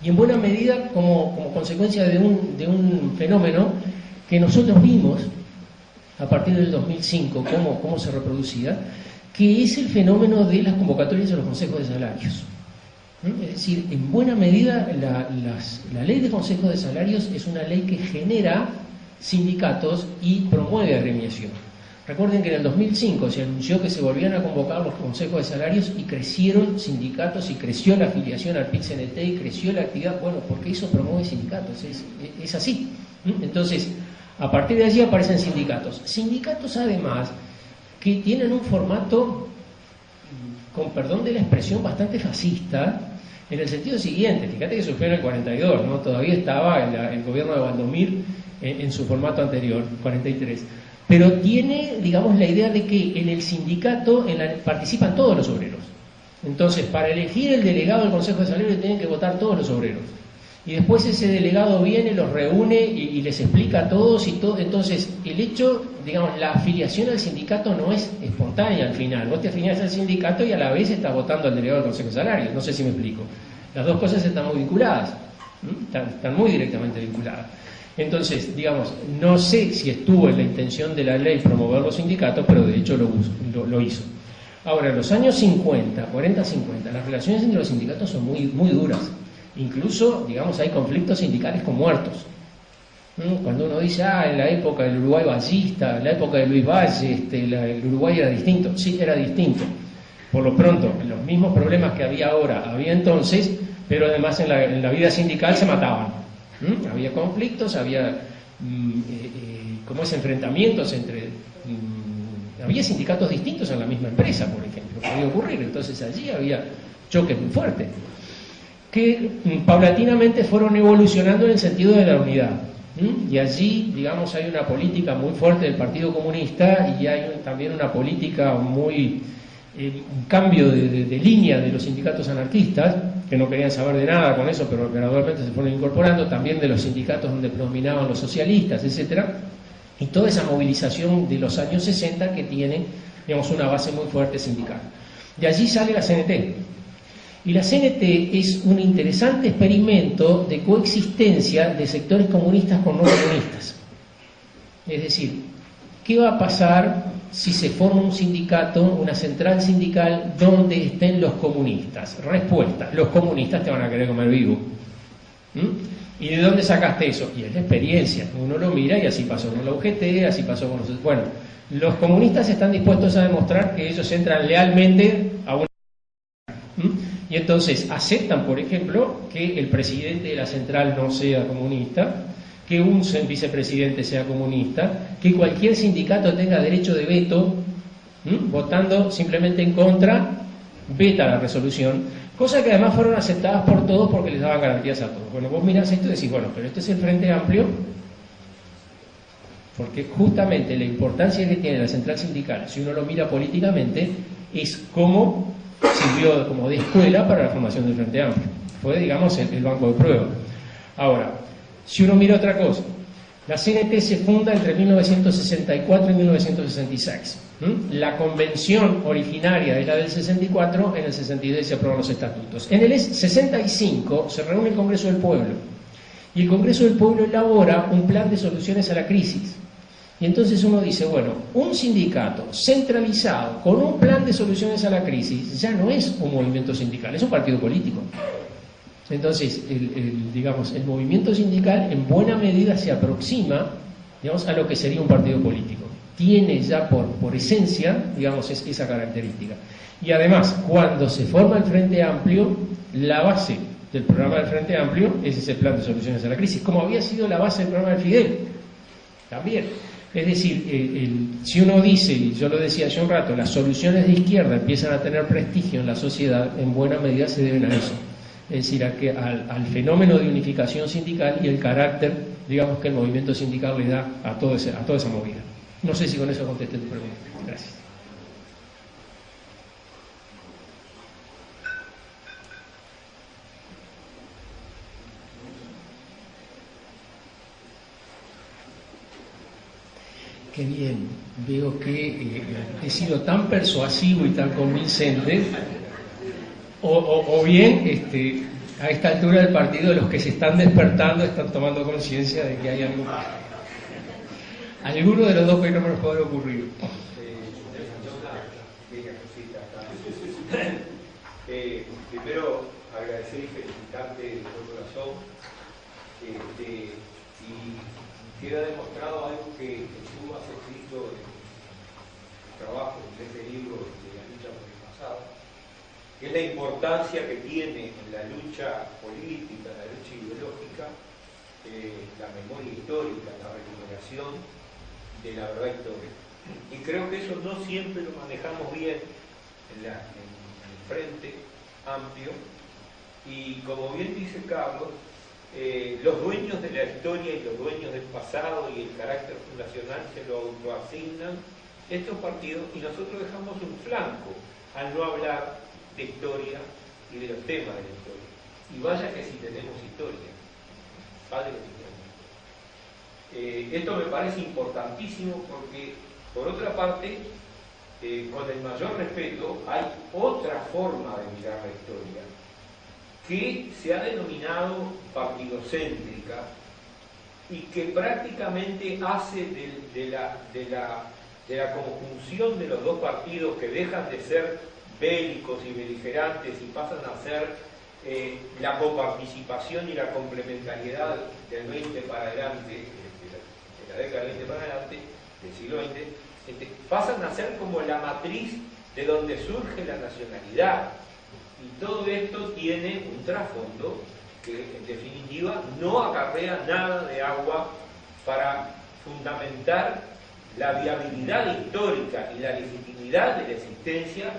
y en buena medida como consecuencia de un fenómeno que nosotros vimos a partir del 2005, cómo se reproducía, que es el fenómeno de las convocatorias a los consejos de salarios. Es decir, en buena medida la ley de consejos de salarios es una ley que genera sindicatos y promueve agremiación. Recuerden que en el 2005 se anunció que se volvían a convocar los consejos de salarios y crecieron sindicatos y creció la afiliación al PIT-CNT y creció la actividad, bueno, porque eso promueve sindicatos, es así. Entonces, a partir de allí aparecen sindicatos. Sindicatos además que tienen un formato, con perdón de la expresión, bastante fascista, en el sentido siguiente. Fíjate que surgió en el 42, ¿no? Todavía estaba el gobierno de Valdomir en su formato anterior, 43. Pero tiene, digamos, la idea de que en el sindicato participan todos los obreros. Entonces, para elegir el delegado del Consejo de Salarios tienen que votar todos los obreros. Y después ese delegado viene, los reúne y les explica a todos y todo. Entonces, el hecho, digamos, la afiliación al sindicato no es espontánea al final. Vos te afiliás al sindicato y a la vez estás votando al delegado del Consejo de Salarios. No sé si me explico. Las dos cosas están muy vinculadas. Están muy directamente vinculadas. Entonces, digamos, no sé si estuvo en la intención de la ley promover los sindicatos, pero de hecho lo hizo. Ahora, en los años 50, 40-50, las relaciones entre los sindicatos son muy, muy duras. Incluso, digamos, hay conflictos sindicales con muertos. Cuando uno dice, en la época del Uruguay vallista, en la época de Luis Valle, el Uruguay era distinto. Sí, era distinto. Por lo pronto, los mismos problemas que había ahora, había entonces, pero además en la vida sindical se mataban. Había conflictos, había enfrentamientos entre... había sindicatos distintos en la misma empresa, por ejemplo, podía ocurrir. Entonces allí había choques muy fuertes, que paulatinamente fueron evolucionando en el sentido de la unidad. Y allí, digamos, hay una política muy fuerte del Partido Comunista y hay también una política muy... un cambio de línea de los sindicatos anarquistas, que no querían saber de nada con eso, pero gradualmente se fueron incorporando, también de los sindicatos donde predominaban los socialistas, etcétera, y toda esa movilización de los años 60 que tiene, digamos, una base muy fuerte sindical. De allí sale la CNT. Y la CNT es un interesante experimento de coexistencia de sectores comunistas con no comunistas. Es decir, ¿qué va a pasar si se forma un sindicato, una central sindical, donde estén los comunistas? Respuesta: los comunistas te van a querer comer vivo. ¿Y de dónde sacaste eso? Y es la experiencia. Uno lo mira y así pasó con la UGT, así pasó con los... Bueno, los comunistas están dispuestos a demostrar que ellos entran lealmente a una... Y entonces aceptan, por ejemplo, que el presidente de la central no sea comunista, que un vicepresidente sea comunista, que cualquier sindicato tenga derecho de veto, votando simplemente en contra, veta la resolución, cosa que además fueron aceptadas por todos porque les daban garantías a todos. Bueno, vos mirás esto y decís, bueno, pero este es el Frente Amplio, porque justamente la importancia que tiene la central sindical, si uno lo mira políticamente, es cómo sirvió como de escuela para la formación del Frente Amplio. Fue, digamos, el banco de prueba. Ahora, si uno mira otra cosa, la CNT se funda entre 1964 y 1966. La convención originaria es la del 64, en el 62 se aprueban los estatutos. En el 65 se reúne el Congreso del Pueblo, y el Congreso del Pueblo elabora un plan de soluciones a la crisis. Y entonces uno dice, bueno, un sindicato centralizado con un plan de soluciones a la crisis ya no es un movimiento sindical, es un partido político. Entonces, digamos, el movimiento sindical en buena medida se aproxima, digamos, a lo que sería un partido político. Tiene ya por esencia, digamos, esa característica. Y además, cuando se forma el Frente Amplio, la base del programa del Frente Amplio es ese plan de soluciones a la crisis, como había sido la base del programa del Fidel, también. Es decir, si uno dice, y yo lo decía hace un rato, las soluciones de izquierda empiezan a tener prestigio en la sociedad, en buena medida se deben a eso. Es decir, al fenómeno de unificación sindical y el carácter, digamos, que el movimiento sindical le da a toda esa movida. No sé si con eso contesté tu pregunta. Gracias. Qué bien, veo que he sido tan persuasivo y tan convincente, o bien a esta altura del partido los que se están despertando están tomando conciencia de que hay algo. Alguno de los dos que no me nos puede ocurrir. Primero, agradecer y felicitarte de todo corazón. Y queda demostrado algo que tú has escrito en tu trabajo, en este libro de la lucha por el pasado, que es la importancia que tiene en la lucha política, en la lucha ideológica, la memoria histórica, la recuperación de la verdad histórica. Y creo que eso no siempre lo manejamos bien en el Frente Amplio, y como bien dice Carlos, los dueños de la historia y los dueños del pasado y el carácter fundacional se lo autoasignan estos partidos, y nosotros dejamos un flanco al no hablar de historia y de los temas de la historia. Y vaya que si tenemos historia, padre de historia. Esto me parece importantísimo porque, por otra parte, con el mayor respeto, hay otra forma de mirar la historia que se ha denominado partidocéntrica y que prácticamente hace de la conjunción de los dos partidos, que dejan de ser bélicos y beligerantes y pasan a ser la coparticipación y la complementariedad del 20 para adelante, de la década del 20 para adelante, del siglo XX, pasan a ser como la matriz de donde surge la nacionalidad. Y todo esto tiene un trasfondo que, en definitiva, no acarrea nada de agua para fundamentar la viabilidad histórica y la legitimidad de la existencia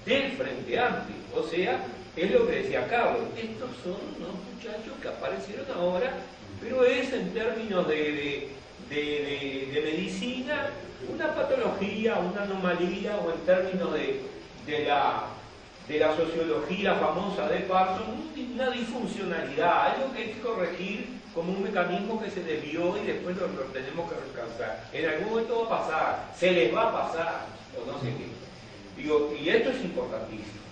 del Frente Amplio. O sea, es lo que decía Carlos, estos son unos muchachos que aparecieron ahora, pero es en términos de medicina una patología, una anomalía, o en términos de la sociología famosa de Parsons, una disfuncionalidad, algo que hay que corregir como un mecanismo que se desvió y después lo tenemos que alcanzar. En algún momento va a pasar, se les va a pasar, o no sé qué. Digo, y esto es importantísimo.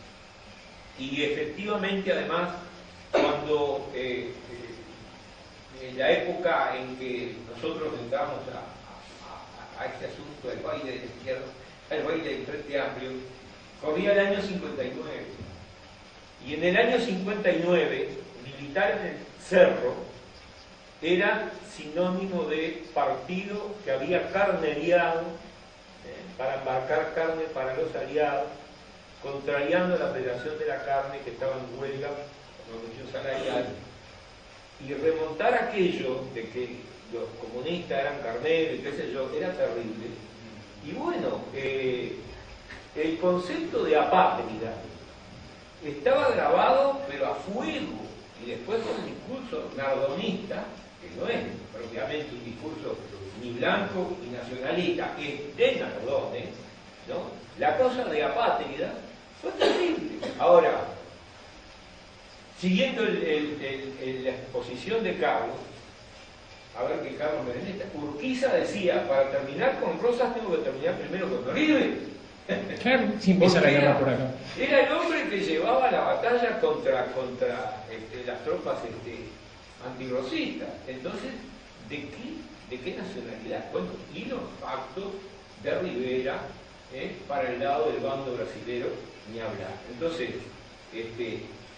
y efectivamente además cuando en la época en que nosotros entramos a este asunto del baile de la izquierda, el baile del Frente Amplio, corría el año 59. Y en el año 59, militar en el Cerro era sinónimo de partido que había carnereado para embarcar carne para los aliados, contrariando la Federación de la Carne que estaba en huelga con la Unión Salarial. Y remontar aquello de que los comunistas eran carneros y qué sé yo, era terrible. Y bueno, el concepto de apátrida estaba grabado, pero a fuego, y después con un discurso nardonista, que no es propiamente un discurso ni blanco ni nacionalista, es de Nardone, ¿no? La cosa de apátrida fue terrible. Ahora, siguiendo la exposición de Carlos, a ver que Carlos Mereneta, Urquiza decía, para terminar con Rosas tengo que terminar primero con Toribio. Claro, sí empieza la guerra por acá. Era el hombre que llevaba la batalla contra las tropas antirrosistas. Entonces, ¿de qué nacionalidad? Bueno, y los pactos de Rivera para el lado del bando brasilero, ni hablar. Entonces,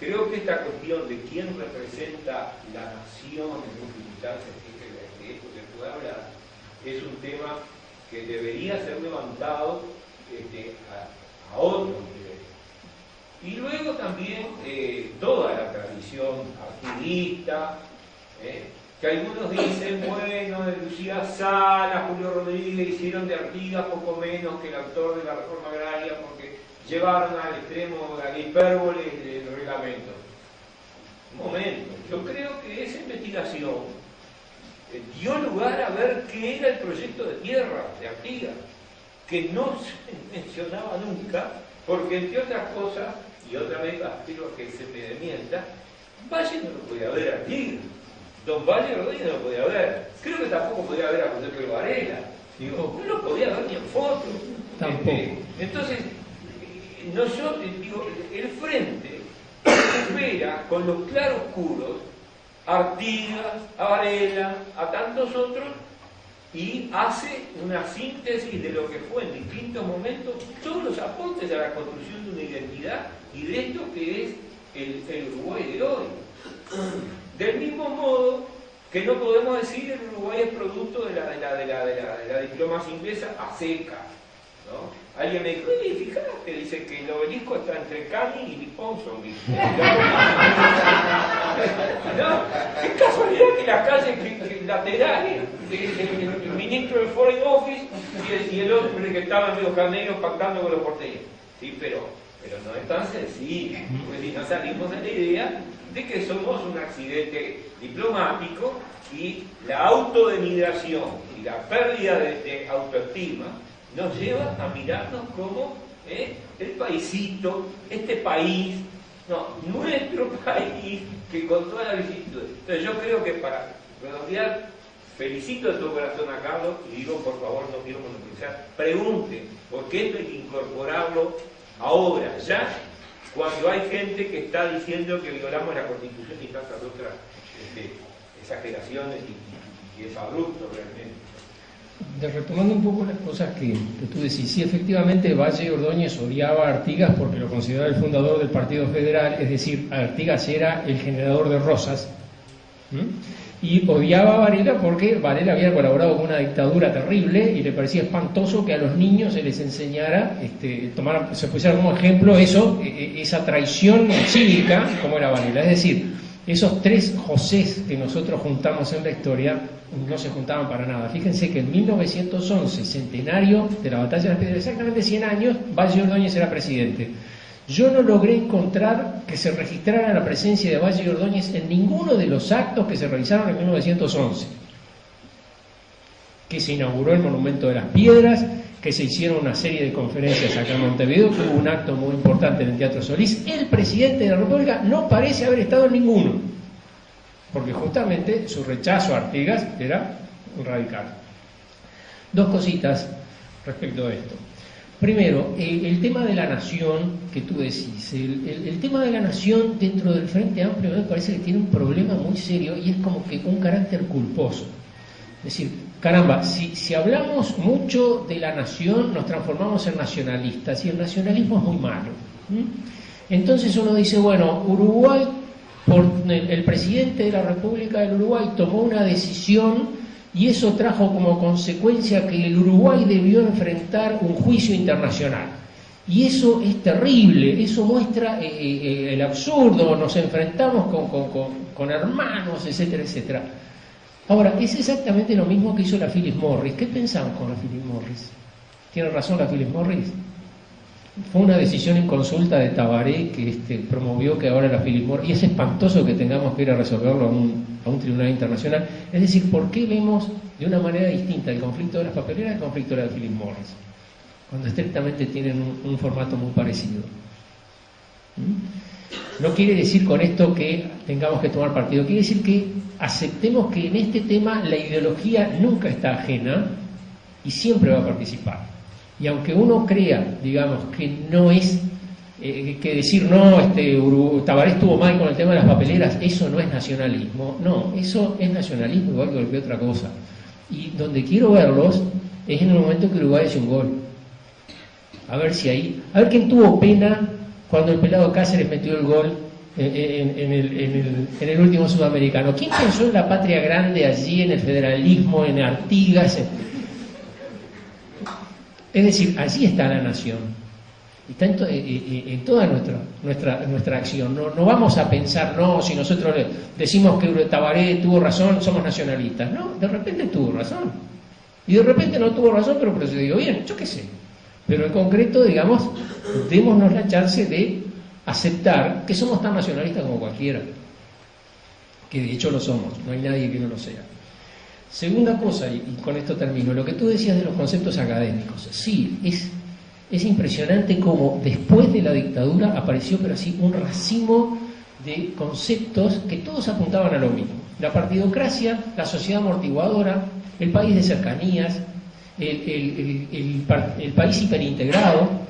creo que esta cuestión de quién representa la nación en un militar, de esto se puede hablar, es un tema que debería ser levantado a otro nivel. Y luego también toda la tradición artiguista, que algunos dicen, bueno, de Lucía Sala, Julio Rodríguez hicieron de Artigas poco menos que el autor de la reforma agraria porque llevaron al extremo de la hipérbole del reglamento. Un momento, yo creo que esa investigación dio lugar a ver qué era el proyecto de tierra de Artigas, que no se mencionaba nunca, porque entre otras cosas, y otra vez espero que se me desmienta, Valle no lo podía ver a Artigas, Don Valle Rodríguez no lo podía ver, creo que tampoco podía ver a José Pedro Varela, digo, no lo podía ver ni en foto. Tampoco. Entonces, nosotros, digo, el Frente recupera con los claroscuros a Artigas, a Varela, a tantos otros, y hace una síntesis de lo que fue en distintos momentos todos los aportes a la construcción de una identidad y de esto que es el Uruguay de hoy. Del mismo modo que no podemos decir que el Uruguay es producto de la diplomacia inglesa a seca, ¿no? Alguien me dijo, fíjate, dice que el obelisco está entre Canning y Ponsonby. ¿No? Qué casualidad que la calle lateral, el ministro del Foreign Office y el hombre que estaba en Río Janeiro pactando con los porteños. Sí, pero no es tan sencillo, porque si no salimos de la idea de que somos un accidente diplomático y la autodenigración y la pérdida de autoestima nos lleva a mirarnos como el paisito, este país, no, nuestro país, que con toda la vicisitud. Entonces yo creo que para redondear, felicito de todo corazón a Carlos y digo, por favor, no quiero monopolizar, pregunte, porque esto hay que incorporarlo ahora, ya, cuando hay gente que está diciendo que violamos la Constitución y tantas otras exageraciones y es abrupto realmente. Retomando un poco las cosas que tú decís, sí, efectivamente Valle Ordóñez odiaba a Artigas porque lo consideraba el fundador del Partido Federal, es decir, Artigas era el generador de rosas, y odiaba a Varela porque Varela había colaborado con una dictadura terrible y le parecía espantoso que a los niños se les enseñara, se pusiera como ejemplo esa traición cívica como era Varela, es decir, esos tres Josés que nosotros juntamos en la historia no se juntaban para nada. Fíjense que en 1911, centenario de la Batalla de las Piedras, exactamente 100 años, Valle Ordóñez era presidente. Yo no logré encontrar que se registrara la presencia de Valle Ordóñez en ninguno de los actos que se realizaron en 1911. Que se inauguró el Monumento de las Piedras, que se hicieron una serie de conferencias acá en Montevideo, que hubo un acto muy importante en el Teatro Solís. El presidente de la República no parece haber estado en ninguno, porque justamente su rechazo a Artigas era radical. Dos cositas respecto a esto. Primero, el tema de la nación que tú decís. El tema de la nación dentro del Frente Amplio me parece que tiene un problema muy serio y es como que un carácter culposo. Es decir, caramba, si hablamos mucho de la nación, nos transformamos en nacionalistas y el nacionalismo es muy malo. Entonces uno dice, bueno, Uruguay, el presidente de la República del Uruguay tomó una decisión y eso trajo como consecuencia que el Uruguay debió enfrentar un juicio internacional. Y eso es terrible, eso muestra el absurdo, nos enfrentamos con hermanos, etcétera, etcétera. Ahora, es exactamente lo mismo que hizo la Philip Morris. ¿Qué pensamos con la Philip Morris? ¿Tiene razón la Philip Morris? Fue una decisión en consulta de Tabaré que promovió que ahora la Philip Morris, y es espantoso que tengamos que ir a resolverlo a un tribunal internacional. Es decir, ¿por qué vemos de una manera distinta el conflicto de las papeleras y el conflicto de la Philip Morris? Cuando estrictamente tienen un formato muy parecido. No quiere decir con esto que tengamos que tomar partido, quiere decir que aceptemos que en este tema la ideología nunca está ajena y siempre va a participar. Y aunque uno crea, digamos, que no es, que decir no, Tabaré estuvo mal con el tema de las papeleras, eso no es nacionalismo. No, eso es nacionalismo igual que cualquier otra cosa. Y donde quiero verlos es en el momento que Uruguay hace un gol. A ver quién tuvo pena cuando el pelado Cáceres metió el gol en el último sudamericano. ¿Quién pensó en la patria grande allí, en el federalismo, en Artigas? Es decir, allí está la nación. Está en toda nuestra acción. No vamos a pensar, no, si nosotros decimos que Tabaré tuvo razón, somos nacionalistas. No, de repente tuvo razón. Y de repente no tuvo razón, pero procedió bien, yo qué sé. Pero en concreto, digamos, démonos la chance de aceptar que somos tan nacionalistas como cualquiera. Que de hecho lo somos, no hay nadie que no lo sea. Segunda cosa, y con esto termino, lo que tú decías de los conceptos académicos. Sí, es impresionante cómo después de la dictadura apareció, pero así, un racimo de conceptos que todos apuntaban a lo mismo. La partidocracia, la sociedad amortiguadora, el país de cercanías, el país hiperintegrado.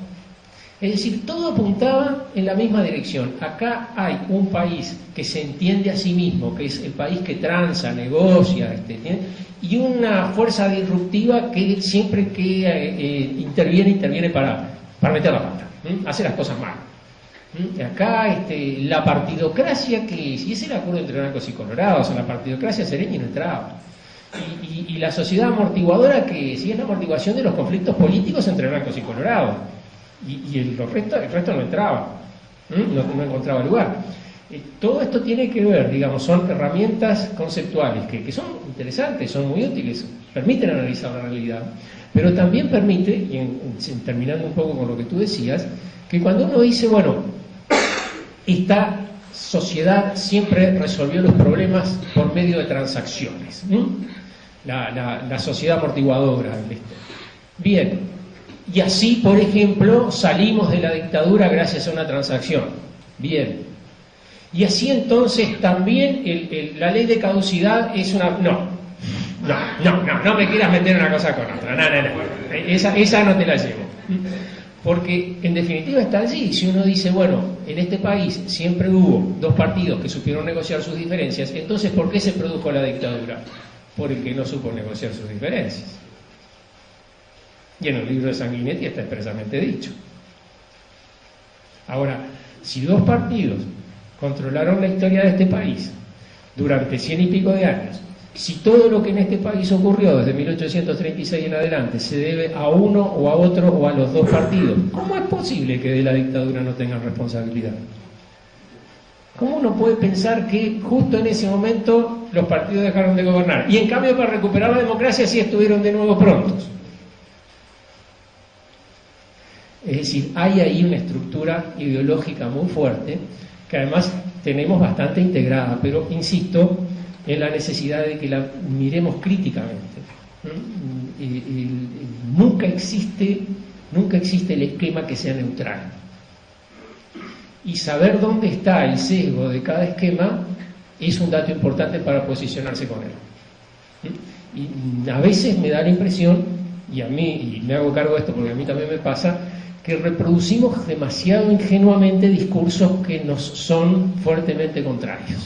Es decir, todo apuntaba en la misma dirección. Acá hay un país que se entiende a sí mismo, que es el país que transa, negocia, y una fuerza disruptiva que siempre que interviene para meter la pata, hace las cosas mal. Acá la partidocracia, que si ese era el acuerdo entre blancos y colorados, en la partidocracia Sereñi no entraba. Y la sociedad amortiguadora, que si es la amortiguación de los conflictos políticos entre blancos y colorados. Y el resto no entraba, no encontraba lugar. Todo esto tiene que ver, digamos, son herramientas conceptuales que son interesantes, son muy útiles, permiten analizar la realidad, pero también permite, y terminando un poco con lo que tú decías, que cuando uno dice, bueno, esta sociedad siempre resolvió los problemas por medio de transacciones, la sociedad amortiguadora. Bien. Y así, por ejemplo, salimos de la dictadura gracias a una transacción. Bien. Y así entonces también la ley de caducidad es una... No me quieras meter una cosa con otra. No. Esa no te la llevo. Porque en definitiva está allí. Si uno dice, bueno, en este país siempre hubo dos partidos que supieron negociar sus diferencias, entonces ¿por qué se produjo la dictadura? Por el que no supo negociar sus diferencias. Y en el libro de Sanguinetti está expresamente dicho. Ahora, si dos partidos controlaron la historia de este país durante 100 y pico de años, si todo lo que en este país ocurrió desde 1836 en adelante se debe a uno o a otro o a los dos partidos, ¿cómo es posible que de la dictadura no tengan responsabilidad? ¿Cómo uno puede pensar que justo en ese momento los partidos dejaron de gobernar? Y en cambio, para recuperar la democracia sí estuvieron de nuevo prontos. Es decir, hay ahí una estructura ideológica muy fuerte que además tenemos bastante integrada, pero insisto en la necesidad de que la miremos críticamente. Nunca existe el esquema que sea neutral. Y saber dónde está el sesgo de cada esquema es un dato importante para posicionarse con él. Y a veces me da la impresión, y a mí, y me hago cargo de esto porque a mí también me pasa, que reproducimos demasiado ingenuamente discursos que nos son fuertemente contrarios.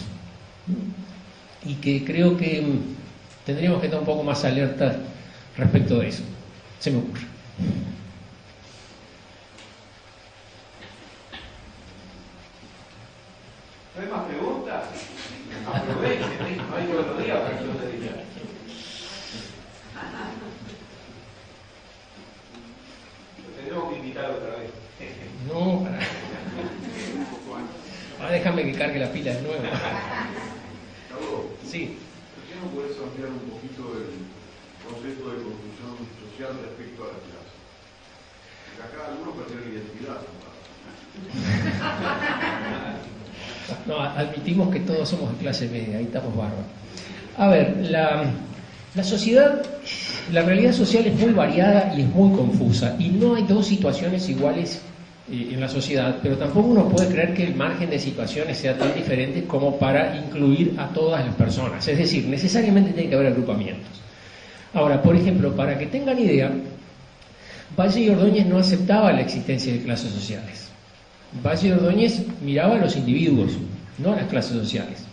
Y que creo que tendríamos que estar un poco más alertas respecto de eso. Se me ocurre. ¿No hay más preguntas? Aprovechen, no hay todos los días para que yo te diga. Lo tendremos que invitar otra vez. No, para. Ahora déjame que cargue la pila de nuevo. Sí. ¿Por qué no puedes ampliar un poquito el concepto de construcción social respecto a la clase? Porque acá algunos perdieron identidad. No, admitimos que todos somos de clase media, ahí estamos bárbaros. A ver, la sociedad, la realidad social es muy variada y es muy confusa, y no hay dos situaciones iguales en la sociedad, pero tampoco uno puede creer que el margen de situaciones sea tan diferente como para incluir a todas las personas. Es decir, necesariamente tiene que haber agrupamientos. Ahora, por ejemplo, para que tengan idea, Valle y Ordóñez no aceptaba la existencia de clases sociales. Valle y Ordóñez miraba a los individuos, no a las clases sociales.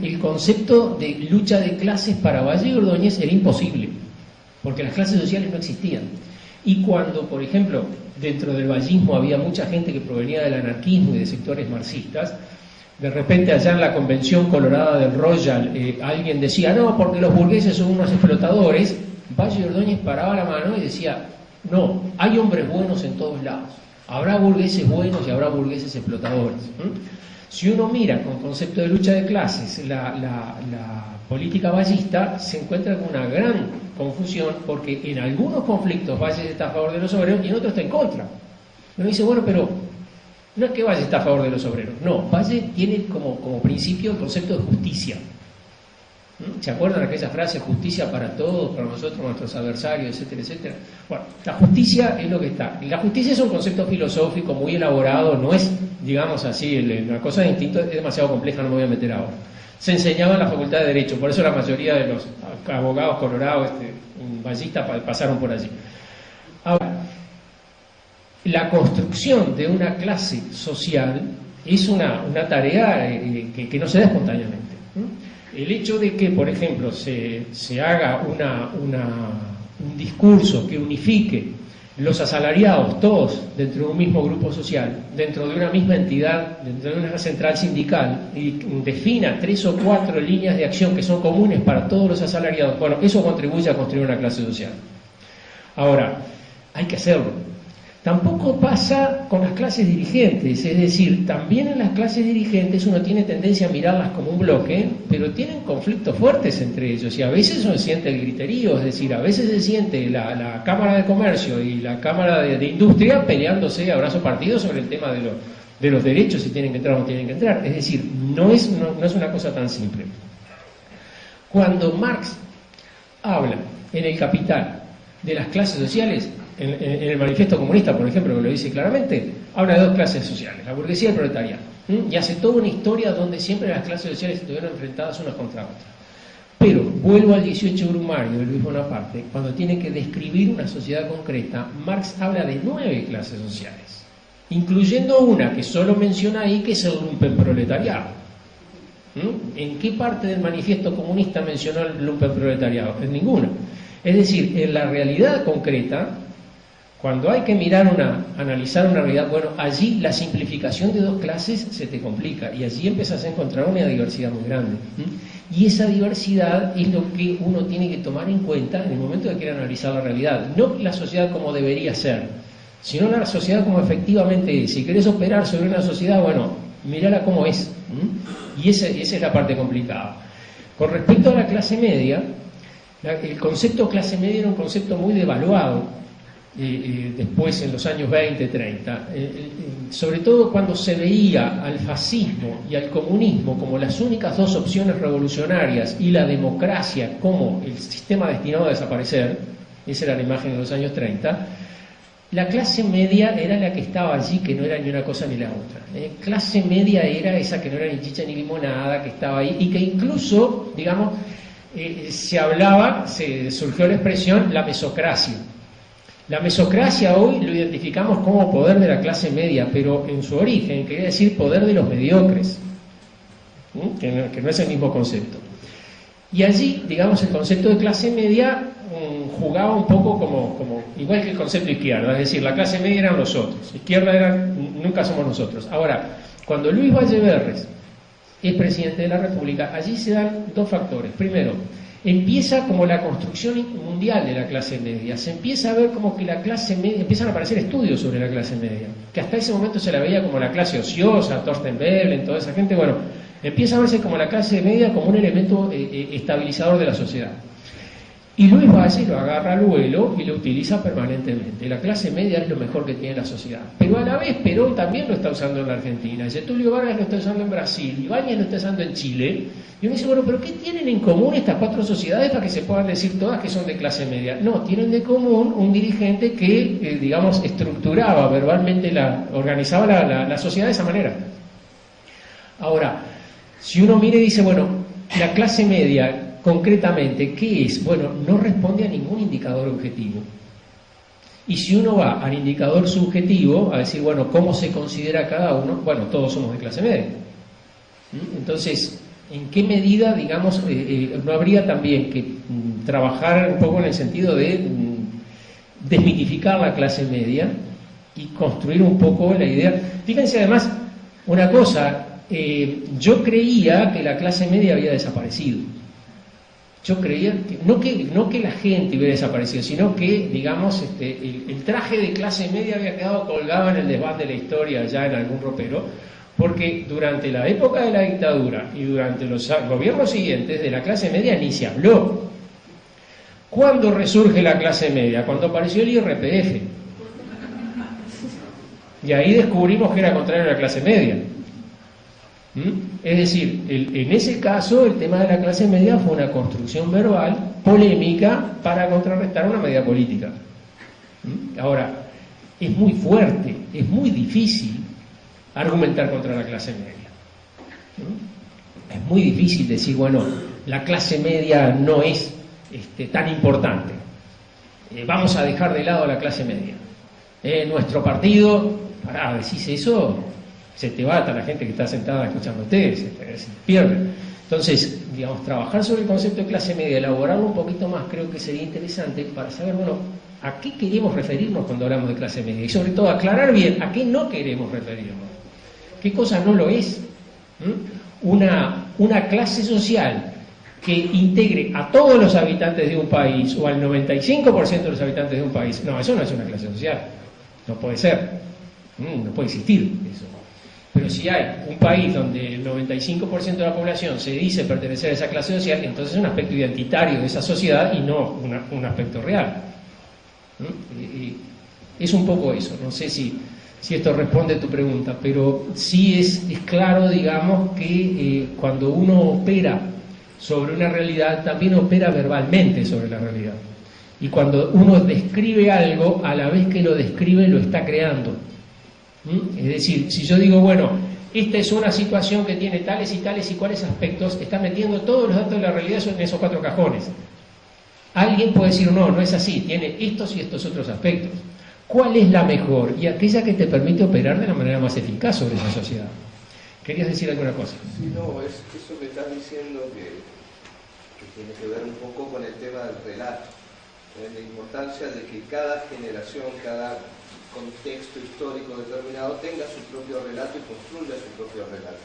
El concepto de lucha de clases para Valle y Ordóñez era imposible, porque las clases sociales no existían. Y cuando, por ejemplo, dentro del vallismo había mucha gente que provenía del anarquismo y de sectores marxistas, de repente allá en la Convención Colorada del Royal alguien decía, no, porque los burgueses son unos explotadores. Valle y Ordóñez paraba la mano y decía, no, hay hombres buenos en todos lados. Habrá burgueses buenos y habrá burgueses explotadores. Si uno mira con concepto de lucha de clases la política vallista, se encuentra con una gran confusión, porque en algunos conflictos Valle está a favor de los obreros y en otros está en contra. Uno dice, bueno, pero no es que Valle está a favor de los obreros, no, Valle tiene como principio el concepto de justicia. ¿Se acuerdan aquella frase, justicia para todos, para nosotros, nuestros adversarios, etcétera, etcétera? Bueno, la justicia es lo que está. La justicia es un concepto filosófico muy elaborado, no es, digamos así, una cosa de instinto, es demasiado compleja, no me voy a meter ahora. Se enseñaba en la Facultad de Derecho, por eso la mayoría de los abogados colorados, vallistas, pasaron por allí. Ahora, la construcción de una clase social es una tarea que no se da espontáneamente. El hecho de que, por ejemplo, se haga un discurso que unifique los asalariados, todos dentro de un mismo grupo social, dentro de una misma entidad, dentro de una central sindical, y defina 3 o 4 líneas de acción que son comunes para todos los asalariados, bueno, eso contribuye a construir una clase social. Ahora, hay que hacerlo. Tampoco pasa con las clases dirigentes, es decir, también en las clases dirigentes uno tiene tendencia a mirarlas como un bloque, pero tienen conflictos fuertes entre ellos, y a veces uno siente el griterío, es decir, a veces se siente la Cámara de Comercio y la Cámara de Industria peleándose a brazo partido sobre el tema de los derechos, si tienen que entrar o no tienen que entrar. Es decir, no es una cosa tan simple. Cuando Marx habla en El Capital de las clases sociales, en el Manifiesto Comunista, por ejemplo, que lo dice claramente, habla de 2 clases sociales, la burguesía y el proletariado, y hace toda una historia donde siempre las clases sociales estuvieron enfrentadas unas contra otras. Pero vuelvo al 18 Brumario de Luis Bonaparte, cuando tiene que describir una sociedad concreta, Marx habla de 9 clases sociales, incluyendo una que solo menciona ahí, que es el lumpenproletariado. ¿En qué parte del Manifiesto Comunista mencionó el lumpenproletariado? En ninguna. Es decir, en la realidad concreta, cuando hay que analizar una realidad, bueno, allí la simplificación de 2 clases se te complica, y allí empiezas a encontrar una diversidad muy grande. Y esa diversidad es lo que uno tiene que tomar en cuenta en el momento de querer analizar la realidad. No la sociedad como debería ser, sino la sociedad como efectivamente es. Si querés operar sobre una sociedad, bueno, mírala como es. Y esa es la parte complicada. Con respecto a la clase media, el concepto clase media era un concepto muy devaluado después en los años 20, 30, sobre todo cuando se veía al fascismo y al comunismo como las únicas 2 opciones revolucionarias y la democracia como el sistema destinado a desaparecer. Esa era la imagen de los años 30. La clase media era la que estaba allí, que no era ni una cosa ni la otra. Clase media era esa que no era ni chicha ni limonada, que estaba ahí, y que incluso, digamos, surgió la expresión la mesocracia. La mesocracia hoy lo identificamos como poder de la clase media, pero en su origen quería decir poder de los mediocres, que no es el mismo concepto. Y allí, digamos, el concepto de clase media jugaba un poco como igual que el concepto de izquierda, es decir, la clase media eran los otros, izquierda nunca somos nosotros. Ahora, cuando Luis Valleverres es presidente de la República, allí se dan dos factores. Primero, empieza como la construcción mundial de la clase media, se empieza a ver como que la clase media, empiezan a aparecer estudios sobre la clase media, que hasta ese momento se la veía como la clase ociosa, Thorsten Veblen, toda esa gente, bueno, empieza a verse como la clase media como un elemento estabilizador de la sociedad. Y Luis Valle lo agarra al vuelo y lo utiliza permanentemente. La clase media es lo mejor que tiene la sociedad. Pero a la vez Perón también lo está usando en la Argentina, Getúlio Vargas lo está usando en Brasil, Ibáñez lo está usando en Chile. Y uno dice, bueno, ¿pero qué tienen en común estas cuatro sociedades para que se puedan decir todas que son de clase media? No, tienen de común un dirigente que, digamos, estructuraba verbalmente, organizaba la sociedad de esa manera. Ahora, si uno mira y dice, bueno, la clase media, concretamente, ¿qué es? Bueno, no responde a ningún indicador objetivo. Y si uno va al indicador subjetivo, a decir, bueno, ¿cómo se considera cada uno? Bueno, todos somos de clase media. Entonces, ¿en qué medida, digamos, no habría también que trabajar un poco en el sentido de desmitificar la clase media y construir un poco la idea? Fíjense además una cosa, yo creía que la clase media había desaparecido. Yo creía que no que la gente hubiera desaparecido, sino que, digamos, el traje de clase media había quedado colgado en el desván de la historia, ya en algún ropero, porque durante la época de la dictadura y durante los gobiernos siguientes de la clase media ni se habló. ¿Cuándo resurge la clase media? Cuando apareció el IRPF. Y ahí descubrimos que era contrario a la clase media. Es decir, en ese caso el tema de la clase media fue una construcción verbal polémica para contrarrestar una medida política. Ahora, es muy fuerte, es muy difícil argumentar contra la clase media. Es muy difícil decir, bueno, la clase media no es tan importante. Vamos a dejar de lado a la clase media. Nuestro partido, pará, decís eso, se te bata la gente que está sentada escuchándote, se pierde. Entonces, digamos, trabajar sobre el concepto de clase media, elaborarlo un poquito más, creo que sería interesante para saber, bueno, a qué queremos referirnos cuando hablamos de clase media y sobre todo aclarar bien a qué no queremos referirnos, qué cosa no lo es. Una clase social que integre a todos los habitantes de un país o al 95% de los habitantes de un país, no, eso no es una clase social, no puede ser, no puede existir eso. Pero si hay un país donde el 95% de la población se dice pertenecer a esa clase social, entonces es un aspecto identitario de esa sociedad y no un aspecto real. Es un poco eso, no sé si esto responde a tu pregunta, pero sí es claro, digamos, que cuando uno opera sobre una realidad, también opera verbalmente sobre la realidad. Y cuando uno describe algo, a la vez que lo describe, lo está creando. Es decir, si yo digo, bueno, esta es una situación que tiene tales y tales y cuáles aspectos, está metiendo todos los datos de la realidad en esos cuatro cajones. Alguien puede decir, no, no es así, tiene estos y estos otros aspectos. ¿Cuál es la mejor? Y aquella que te permite operar de la manera más eficaz sobre esa sociedad. ¿Querías decir alguna cosa? Sí, no, es eso que estás diciendo que tiene que ver un poco con el tema del relato, la importancia de que cada generación, cada contexto histórico determinado tenga su propio relato y construya su propio relato.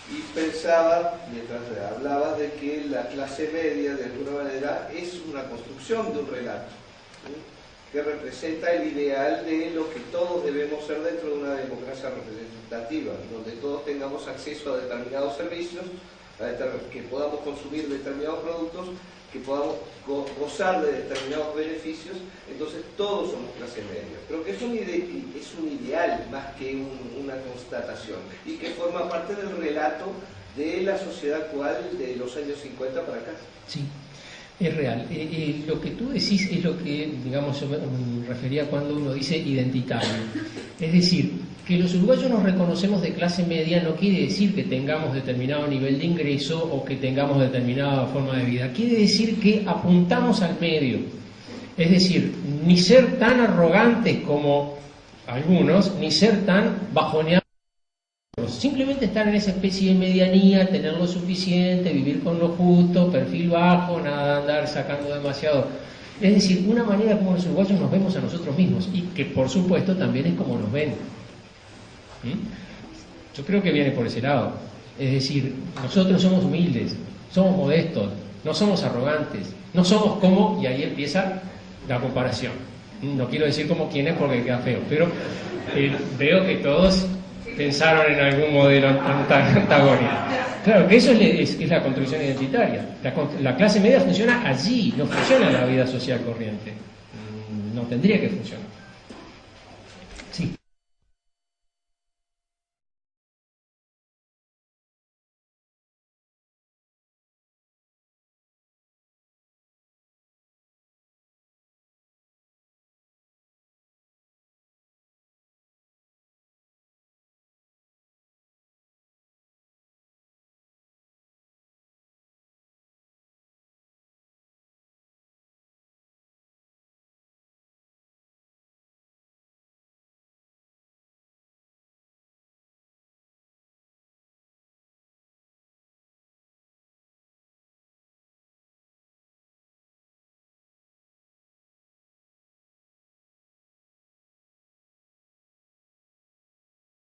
Y pensaba, mientras hablabas, de que la clase media de alguna manera es una construcción de un relato, ¿sí?, que representa el ideal de lo que todos debemos ser dentro de una democracia representativa, donde todos tengamos acceso a determinados servicios, que podamos consumir determinados productos, que podamos gozar de determinados beneficios. Entonces todos somos clase media. Creo que es un ideal más que una constatación, y que forma parte del relato de la sociedad actual de los años 50 para acá. Sí, es real. Lo que tú decís es lo que, digamos, yo me refería cuando uno dice identitario. Es decir, que los uruguayos nos reconocemos de clase media no quiere decir que tengamos determinado nivel de ingreso o que tengamos determinada forma de vida. Quiere decir que apuntamos al medio. Es decir, ni ser tan arrogantes como algunos, ni ser tan bajoneados. Simplemente estar en esa especie de medianía, tener lo suficiente, vivir con lo justo, perfil bajo, nada de andar sacando demasiado. Es decir, una manera como los uruguayos nos vemos a nosotros mismos y que por supuesto también es como nos ven. Yo creo que viene por ese lado. Es decir, nosotros somos humildes, somos modestos, no somos arrogantes, no somos como, y ahí empieza la comparación. No quiero decir como quién es porque queda feo, pero veo que todos pensaron en algún modelo antagónico. Claro, que eso es la construcción identitaria. La clase media funciona allí, no funciona en la vida social corriente. No tendría que funcionar.